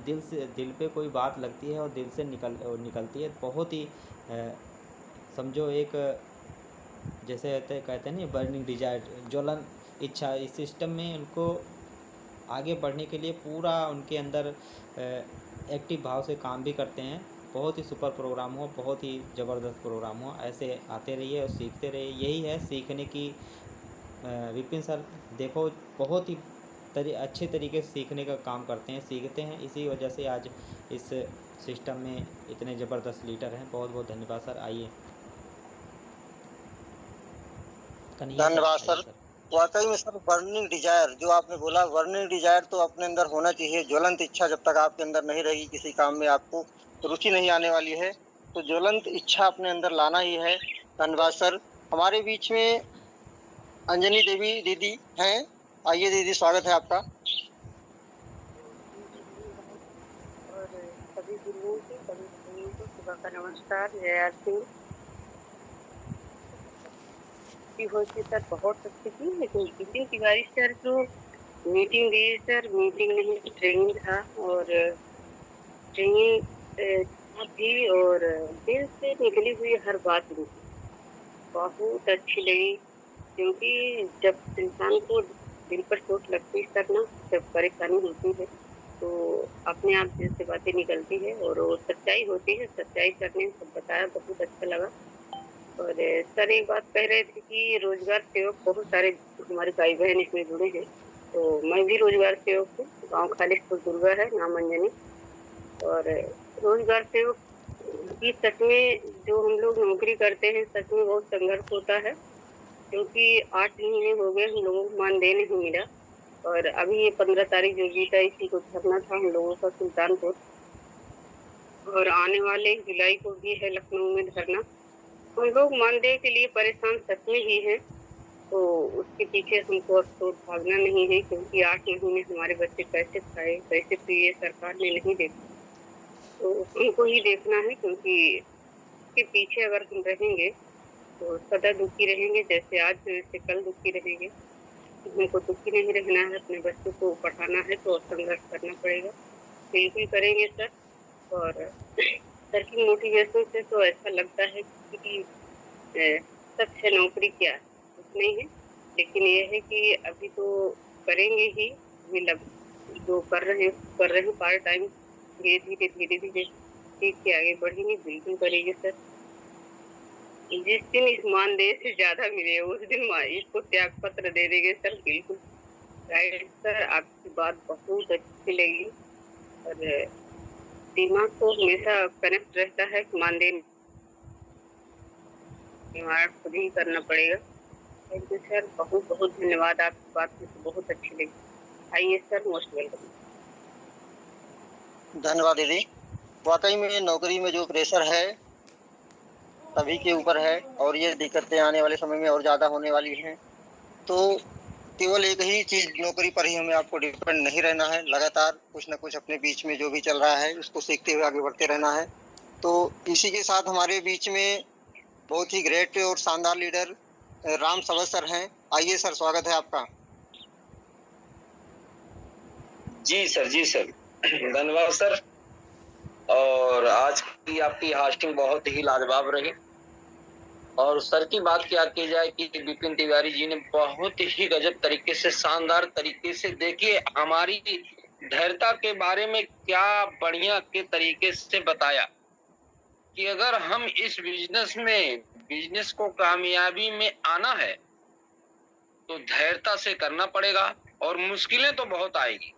दिल पे कोई बात लगती है और दिल से निकलती है, बहुत ही समझो एक जैसे कहते हैं ना बर्निंग डिजायर, ज्वलन इच्छा, इस सिस्टम में उनको आगे बढ़ने के लिए पूरा उनके अंदर एक्टिव भाव से काम भी करते हैं। बहुत ही सुपर प्रोग्राम हो, बहुत ही ज़बरदस्त प्रोग्राम हो, ऐसे आते रहिए और सीखते रहिए। यही है सीखने की। विपिन सर देखो बहुत ही अच्छे तरीके से सीखने का काम करते हैं, सीखते हैं, इसी वजह से आज इस सिस्टम में इतने ज़बरदस्त लीडर हैं। बहुत बहुत धन्यवाद सर। आइए धन्यवाद सर। वाकई में सर, बर्निंग डिजायर जो आपने बोला, बर्निंग डिजायर तो अपने अंदर होना चाहिए। ज्वलंत इच्छा जब तक आपके अंदर नहीं रहेगी, किसी काम में आपको रुचि नहीं आने वाली है, तो ज्वलंत इच्छा अपने अंदर लाना ही है। धन्यवाद सर। हमारे बीच में अंजनी देवी दीदी हैं। आइए दीदी, स्वागत है आपका। और सभी गुरुओं को, सभी गुरुओं को सुबह का नमस्कार, जय आरती। होती सर बहुत अच्छी थी, लेकिन विपिन तिवारी सर जो मीटिंग दिए सर, मीटिंग नहीं ट्रेनिंग था, और ट्रेनिंग थी और दिल से निकली हुई हर बात मुझे बहुत अच्छी लगी। क्योंकि जब इंसान को दिल पर चोट लगती है सर ना, जब परेशानी होती है तो अपने आप दिल से बातें निकलती है और वो सच्चाई होती है। सच्चाई सर ने सब बताया, बहुत अच्छा लगा। और सर एक बात कह रहे थे कि रोजगार सेवक बहुत सारे हमारे भाई बहन इसमें जुड़े हैं, तो मैं भी रोजगार सेवक हूँ। गाँव खालिशपुर दुर्गा है, नाम अंजनी। और रोजगार सेवक की सच में जो हम लोग नौकरी करते हैं, सच में बहुत संघर्ष होता है। क्योंकि 8 महीने हो गए हम लोगों को मानदेय नहीं मिला, और अभी ये 15 तारीख जो बीता, इसी को धरना था हम लोगों का सुल्तानपुर, और आने वाले जुलाई को भी है लखनऊ में धरना। हम लोग मानदेय के लिए परेशान सच में ही है, तो उसके पीछे हमको अफसोस भागना नहीं है। क्योंकि 8 महीने हमारे बच्चे कैसे खाए, कैसे पिए, सरकार ने नहीं देखा, तो उनको ही देखना है। क्योंकि इसके पीछे अगर हम रहेंगे तो सदा दुखी रहेंगे, जैसे आज वैसे कल दुखी रहेंगे। हमको दुखी नहीं रहना है, अपने बच्चों को पढ़ाना है तो संघर्ष करना पड़ेगा। बिल्कुल करेंगे सर। और सर की मोटिवेशन से तो ऐसा लगता है कि सच है, नौकरी क्या है, कुछ नहीं है, लेकिन ये है कि अभी तो करेंगे ही, अभी जो कर रहे हैं पार्ट टाइम, धीरे धीरे सीख के आगे बढ़ेंगे, बिल्कुल करेंगे सर। जिस दिन इस मानदेय से ज्यादा मिले उस दिन इसको त्याग पत्र दे देंगे सर, बिल्कुल राइट सर। आपकी बात बहुत अच्छी लगी और दिमाग को हमेशा कनेक्ट रहता है कि मानदेय निवारण खुद ही करना पड़ेगा। थैंक यू सर, बहुत बहुत धन्यवाद, आपकी बात मुझे बहुत अच्छी लगी। आइए सर, मोस्ट वेलकम। धन्यवाद दीदी। वाकई में नौकरी में जो प्रेशर है सभी के ऊपर है और ये दिक्कतें आने वाले समय में और ज़्यादा होने वाली हैं। तो केवल एक ही चीज़, नौकरी पर ही हमें आपको डिपेंड नहीं रहना है, लगातार कुछ ना कुछ अपने बीच में जो भी चल रहा है उसको सीखते हुए आगे बढ़ते रहना है। तो इसी के साथ हमारे बीच में बहुत ही ग्रेट और शानदार लीडर राम सवत सर हैं। आइए सर, स्वागत है आपका। जी सर धन्यवाद सर। और आज की आपकी होस्टिंग बहुत ही लाजवाब रही। और सर की बात क्या की जाए कि विपिन तिवारी जी ने बहुत ही गजब तरीके से, शानदार तरीके से, देखिए हमारी धैर्यता के बारे में क्या बढ़िया के तरीके से बताया कि अगर हम इस बिजनेस को कामयाबी में आना है तो धैर्यता से करना पड़ेगा और मुश्किलें तो बहुत आएगी।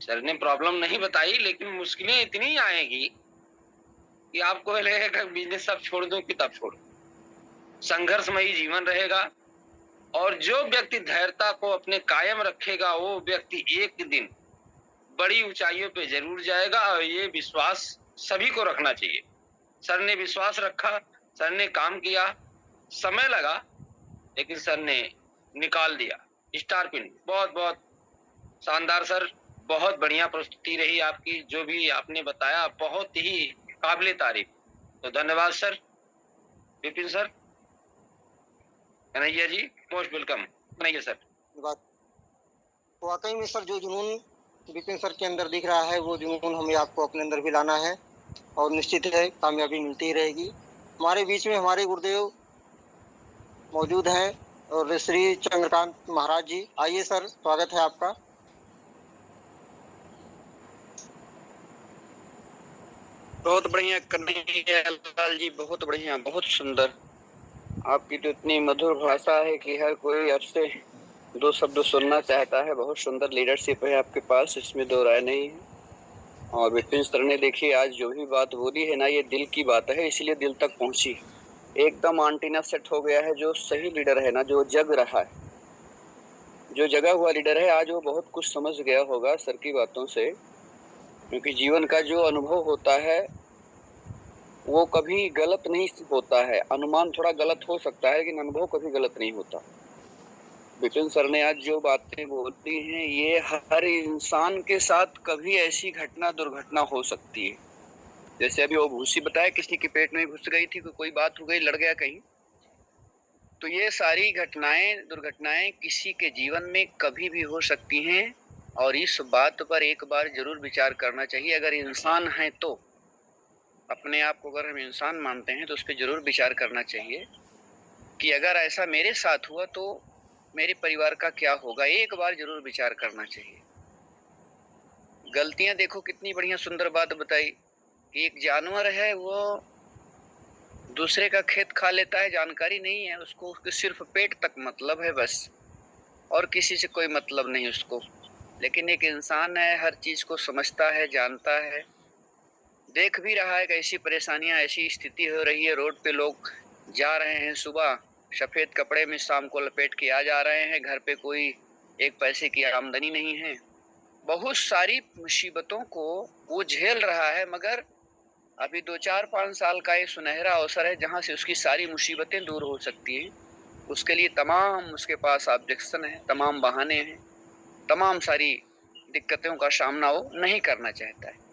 सर ने प्रॉब्लम नहीं बताई, लेकिन मुश्किलें इतनी आएगी कि आपको लगेगा बिजनेस सब छोड़ दूं कि तब छोड़। संघर्षमयी जीवन रहेगा और जो व्यक्ति धैर्यता को अपने कायम रखेगा वो व्यक्ति एक दिन बड़ी ऊंचाइयों पे जरूर जाएगा। और ये विश्वास सभी को रखना चाहिए। सर ने विश्वास रखा, सर ने काम किया, समय लगा लेकिन सर ने निकाल दिया स्टार पिन। बहुत बहुत शानदार सर, बहुत बढ़िया प्रस्तुति रही आपकी। जो भी आपने बताया बहुत ही काबिले तारीफ। तो धन्यवाद sir. Vipin sir, Kanhaiya ji, most welcome. Kanhaiya sir, वाकई में सर जो जुनून विपिन सर के अंदर दिख रहा है वो जुनून हमें आपको अपने अंदर भी लाना है और निश्चित है कामयाबी मिलती ही रहेगी। हमारे बीच में हमारे गुरुदेव मौजूद हैं और श्री चंद्रकांत महाराज जी। आइए सर, स्वागत है आपका। बहुत बढ़िया कन्हैया लाल जी, बहुत बढ़िया, बहुत सुंदर। आपकी तो इतनी मधुर भाषा है कि हर कोई आपसे दो शब्द सुनना चाहता है। बहुत सुंदर लीडरशिप है आपके पास, इसमें दो राय नहीं है। और विपिन सर ने देखिए आज जो भी बात बोली है ना, ये दिल की बात है, इसलिए दिल तक पहुंची। एकदम एंटीना सेट हो गया है। जो सही लीडर है ना, जो जग रहा है, जो जगा हुआ लीडर है, आज वो बहुत कुछ समझ गया होगा सर की बातों से। क्योंकि जीवन का जो अनुभव होता है वो कभी गलत नहीं होता है। अनुमान थोड़ा गलत हो सकता है लेकिन अनुभव कभी गलत नहीं होता। विपिन सर ने आज जो बातें बोली हैं, ये हर इंसान के साथ कभी ऐसी दुर्घटना हो सकती है। जैसे अभी वो भूसी बताया, किसी के पेट में घुस गई थी, कोई बात हो गई, लड़ गया कहीं। तो ये सारी दुर्घटनाएं किसी के जीवन में कभी भी हो सकती हैं। और इस बात पर एक बार जरूर विचार करना चाहिए। अगर इंसान है तो, अपने आप को अगर हम इंसान मानते हैं तो उस पर जरूर विचार करना चाहिए कि अगर ऐसा मेरे साथ हुआ तो मेरे परिवार का क्या होगा। एक बार जरूर विचार करना चाहिए। गलतियां देखो, कितनी बढ़िया सुंदर बात बताई कि एक जानवर है, वो दूसरे का खेत खा लेता है, जानकारी नहीं है उसको, उसके सिर्फ पेट तक मतलब है बस, और किसी से कोई मतलब नहीं उसको। लेकिन एक इंसान है, हर चीज को समझता है, जानता है, देख भी रहा है कैसी परेशानियां, ऐसी स्थिति हो रही है। रोड पे लोग जा रहे हैं सुबह सफेद कपड़े में, शाम को लपेट के आ जा रहे हैं, घर पे कोई एक पैसे की आमदनी नहीं है। बहुत सारी मुसीबतों को वो झेल रहा है, मगर अभी 2-4-5 साल का एक सुनहरा अवसर है जहां से उसकी सारी मुसीबतें दूर हो सकती हैं। उसके लिए तमाम उसके पास ऑब्जेक्शन है, तमाम बहाने हैं, तमाम सारी दिक्कतों का सामना वो नहीं करना चाहता है।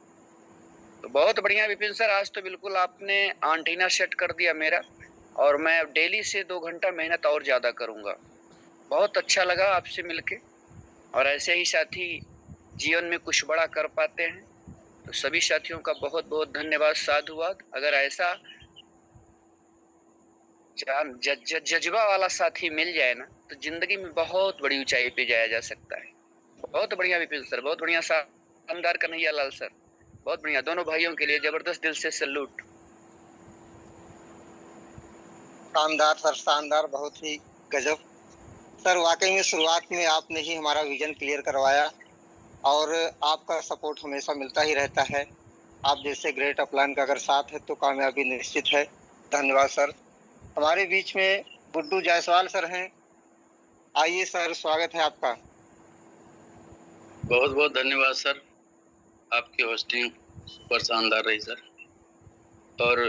तो बहुत बढ़िया विपिन सर, आज तो बिल्कुल आपने एंटीना सेट कर दिया मेरा, और मैं अब डेली से 2 घंटा मेहनत और ज़्यादा करूँगा। बहुत अच्छा लगा आपसे मिलके, और ऐसे ही साथी जीवन में कुछ बड़ा कर पाते हैं। तो सभी साथियों का बहुत बहुत धन्यवाद, साधुवाद। अगर ऐसा जज्बा वाला साथी मिल जाए ना तो जिंदगी में बहुत बड़ी ऊंचाई पे जाया जा सकता है। बहुत बढ़िया विपिन सर, बहुत बढ़िया, शानदार कन्हैया लाल सर, बहुत बढ़िया। दोनों भाइयों के लिए जबरदस्त दिल से सैल्यूट। शानदार सर, शानदार, बहुत ही गजब सर। वाकई में शुरुआत में आपने ही हमारा विजन क्लियर करवाया और आपका सपोर्ट हमेशा मिलता ही रहता है। आप जैसे ग्रेट अपलाइन का अगर साथ है तो कामयाबी निश्चित है। धन्यवाद सर। हमारे बीच में गुड्डू जायसवाल सर हैं। आइए सर, स्वागत है आपका। बहुत बहुत धन्यवाद सर, आपकी होस्टिंग सुपर शानदार रही सर। और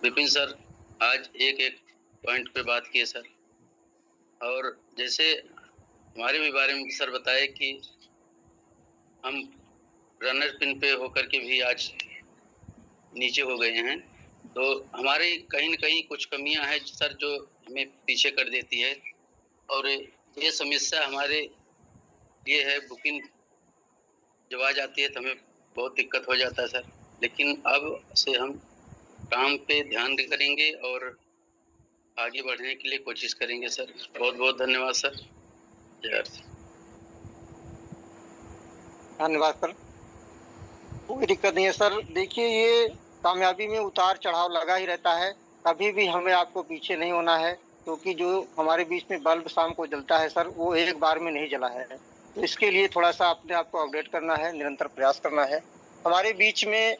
विपिन सर आज एक एक पॉइंट पे बात किए सर, और जैसे हमारे भी बारे में सर बताए कि हम रनर पिन पे होकर के भी आज नीचे हो गए हैं, तो हमारे कहीं न कहीं कुछ कमियां हैं सर जो हमें पीछे कर देती है, और ये समस्या हमारे ये है बुकिंग जब आ जाती है तो हमें बहुत दिक्कत हो जाता है सर। लेकिन अब से हम काम पे ध्यान करेंगे और आगे बढ़ने के लिए कोशिश करेंगे सर। बहुत बहुत धन्यवाद सर। जय हिंद। धन्यवाद सर, कोई दिक्कत नहीं है सर। देखिए, ये कामयाबी में उतार चढ़ाव लगा ही रहता है, कभी भी हमें आपको पीछे नहीं होना है, क्योंकि जो हमारे बीच में बल्ब शाम को जलता है सर, वो एक बार में नहीं जला है। तो इसके लिए थोड़ा सा अपने आप को अपडेट करना है, निरंतर प्रयास करना है। हमारे बीच में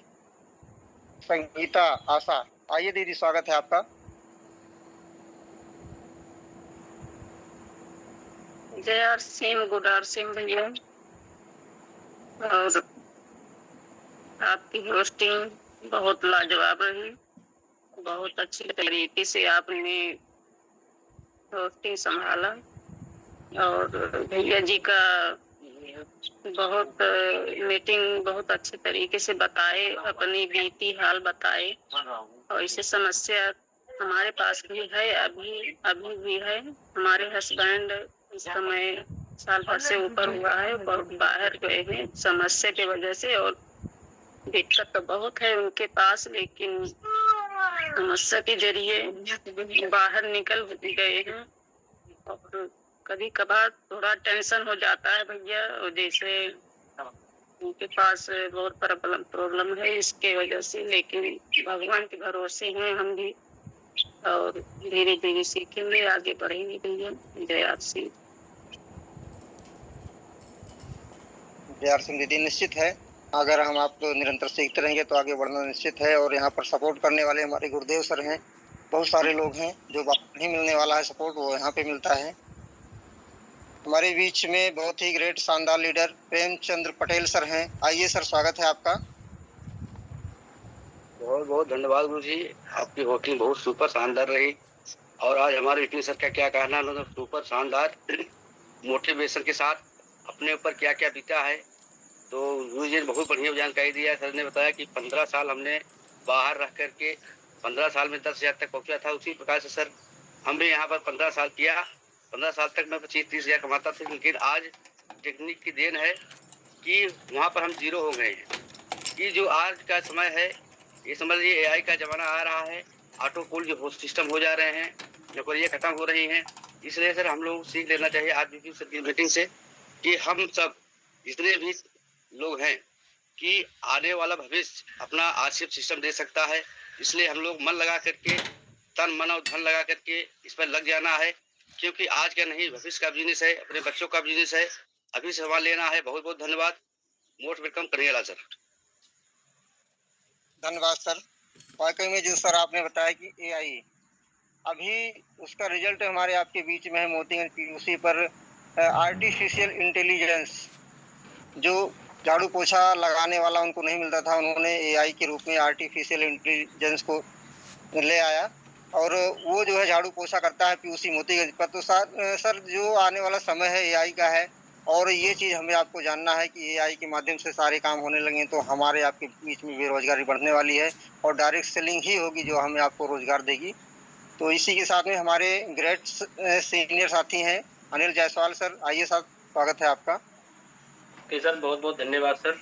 संगीता आशा, आइए दीदी, स्वागत है आपका। जय R Singh, good R Singh भैया, और आपकी होस्टिंग बहुत लाजवाब रही। बहुत अच्छी तरीके से आपने होस्टिंग संभाला, और भैया जी का बहुत मीटिंग बहुत अच्छे तरीके से बताए, अपनी बीती हाल बताए। और इसे समस्या हमारे पास भी है, अभी भी है। हमारे हस्बैंड इस समय साल भर से ऊपर हुआ है, बहुत बाहर गए हैं समस्या की वजह से, और दिक्कत तो बहुत है उनके पास, लेकिन समस्या के जरिए बाहर निकल गए हैं। और कभी कभार थोड़ा टेंशन हो जाता है भैया, और जैसे उनके पास बहुत प्रॉब्लम है इसके वजह से, लेकिन भगवान के भरोसे हैं हम भी, और धीरे धीरे सीखेंगे, आगे बढ़ेंगे भैया। जय आर सिंह। जय आर सिंह दीदी, निश्चित है अगर हम आप निरंतर सीखते रहेंगे तो आगे बढ़ना निश्चित है। और यहाँ पर सपोर्ट करने वाले हमारे गुरुदेव सर हैं, बहुत सारे लोग हैं, जो नहीं मिलने वाला है सपोर्ट वो यहाँ पे मिलता है। हमारे बीच में बहुत ही ग्रेट शानदार लीडर प्रेमचंद्र पटेल सर हैं। आइए सर, स्वागत है आपका। बहुत बहुत धन्यवाद गुरु जी, आपकी होस्टिंग बहुत सुपर शानदार रही। और आज हमारे विपिन सर का क्या कहना, उन्होंने सुपर शानदार मोटिवेशन के साथ अपने ऊपर क्या क्या बीता है, तो गुरु जी ने बहुत बढ़िया जानकारी दिया। सर ने बताया कि 15 साल हमने बाहर रह करके 15 साल में 10,000 तक पहुंचा था। उसी प्रकार से सर हम भी यहाँ पर 15 साल किया। 15 साल तक मैं 25-30 हज़ार कमाता था, लेकिन आज टेक्निक की देन है कि वहाँ पर हम जीरो हो गए हैं। कि जो आज का समय है, ये समझ लीजिए AI का जमाना आ रहा है, ऑटो पुल जो सिस्टम हो जा रहे हैं, नौकरियाँ खत्म हो रही हैं। इसलिए सर हम लोग सीख लेना चाहिए आज विपिन सर की मीटिंग से कि हम सब जितने भी लोग हैं कि आने वाला भविष्य अपना आर्थिक सिस्टम दे सकता है। इसलिए हम लोग मन लगा करके, तन मन और धन लगा करके इस पर लग जाना है, क्योंकि आज का नहीं भविष्य का बिजनेस है, अपने बच्चों का बिजनेस है, अभी से संभाल लेना है। बहुत बहुत धन्यवाद। Most welcome Kanhaiya sir. धन्यवाद सर। वाकई में जो सर आपने बताया कि AI अभी उसका रिजल्ट हमारे आपके बीच में है मोतीगंज PUC पर। आर्टिफिशियल इंटेलिजेंस, जो झाड़ू पोछा लगाने वाला उनको नहीं मिलता था, उन्होंने AI के रूप में आर्टिफिशियल इंटेलिजेंस को ले आया, और वो जो है झाड़ू पोछा करता है PUC मोतीगंज पर। तो सर जो आने वाला समय है AI का है, और ये चीज़ हमें आपको जानना है कि AI के माध्यम से सारे काम होने लगे, तो हमारे आपके बीच में बेरोजगारी बढ़ने वाली है, और डायरेक्ट सेलिंग ही होगी जो हमें आपको रोजगार देगी। तो इसी के साथ में हमारे ग्रेट सीनियर साथी हैं अनिल जायसवाल सर। आइए सर, स्वागत है आपका। ओके सर, बहुत बहुत धन्यवाद सर,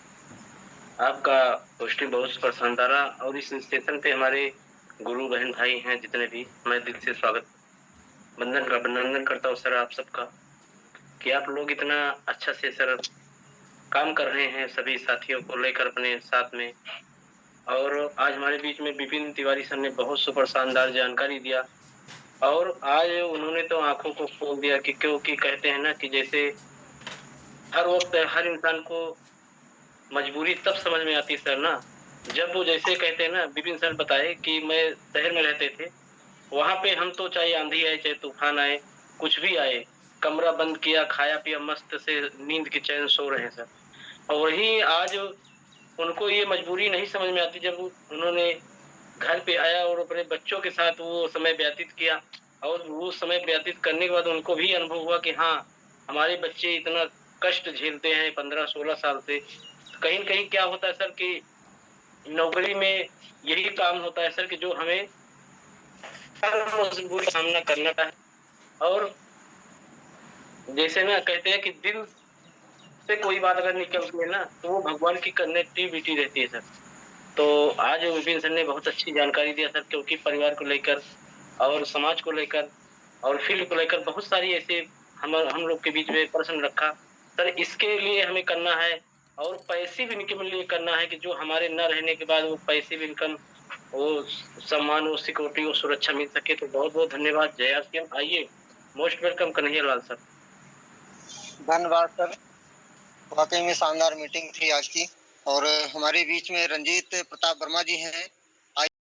आपका होस्टिंग बहुत शानदार रहा। और इस स्टेशन पे हमारे गुरु बहन भाई हैं जितने भी, मैं दिल से अभिनंदन करता हूँ सर आप सबका कि आप लोग इतना अच्छा से सर काम कर रहे हैं सभी साथियों को लेकर अपने साथ में। और आज हमारे बीच में विपिन तिवारी सर ने बहुत सुपर शानदार जानकारी दिया और आज उन्होंने तो आंखों को खोल दिया कि क्योंकि कहते हैं ना कि जैसे हर वक्त हर इंसान को मजबूरी तब समझ में आती सर ना, जब वो जैसे कहते हैं ना, विपिन सर बताए कि मैं शहर में रहते थे, वहां पे हम तो चाहे आंधी आए चाहे तूफान आए कुछ भी आए, कमरा बंद किया, खाया पिया, मस्त से नींद की चैन सो रहे हैं सर। और वही आज उनको ये मजबूरी नहीं समझ में आती जब उन्होंने घर पे आया और अपने बच्चों के साथ वो समय व्यतीत किया। और वो समय व्यतीत करने के बाद उनको भी अनुभव हुआ कि हाँ, हमारे बच्चे इतना कष्ट झेलते हैं 15-16 साल से। कहीं न कहीं क्या होता है सर कि नौकरी में यही काम होता है सर कि जो हमें मजबूरी का सामना करना है। और जैसे ना कहते हैं कि दिल से कोई बात अगर निकलती है ना तो वो भगवान की कनेक्टिविटी रहती है सर। तो आज विपिन सर ने बहुत अच्छी जानकारी दिया सर, क्योंकि परिवार को लेकर और समाज को लेकर और फील्ड को लेकर बहुत सारी ऐसे हम लोग के बीच में प्रश्न रखा सर। इसके लिए हमें करना है और पैसिव इनकम लिए करना है कि जो हमारे न रहने के बाद वो पैसिव इनकम, वो सम्मान, वो सिक्योरिटी, वो सुरक्षा मिल सके। तो बहुत बहुत धन्यवाद। जय आर। आइए, most welcome Kanhaiya Lal sir. धन्यवाद सर, वाकई में शानदार मीटिंग थी आज की। और हमारे बीच में रंजीत प्रताप वर्मा जी हैं,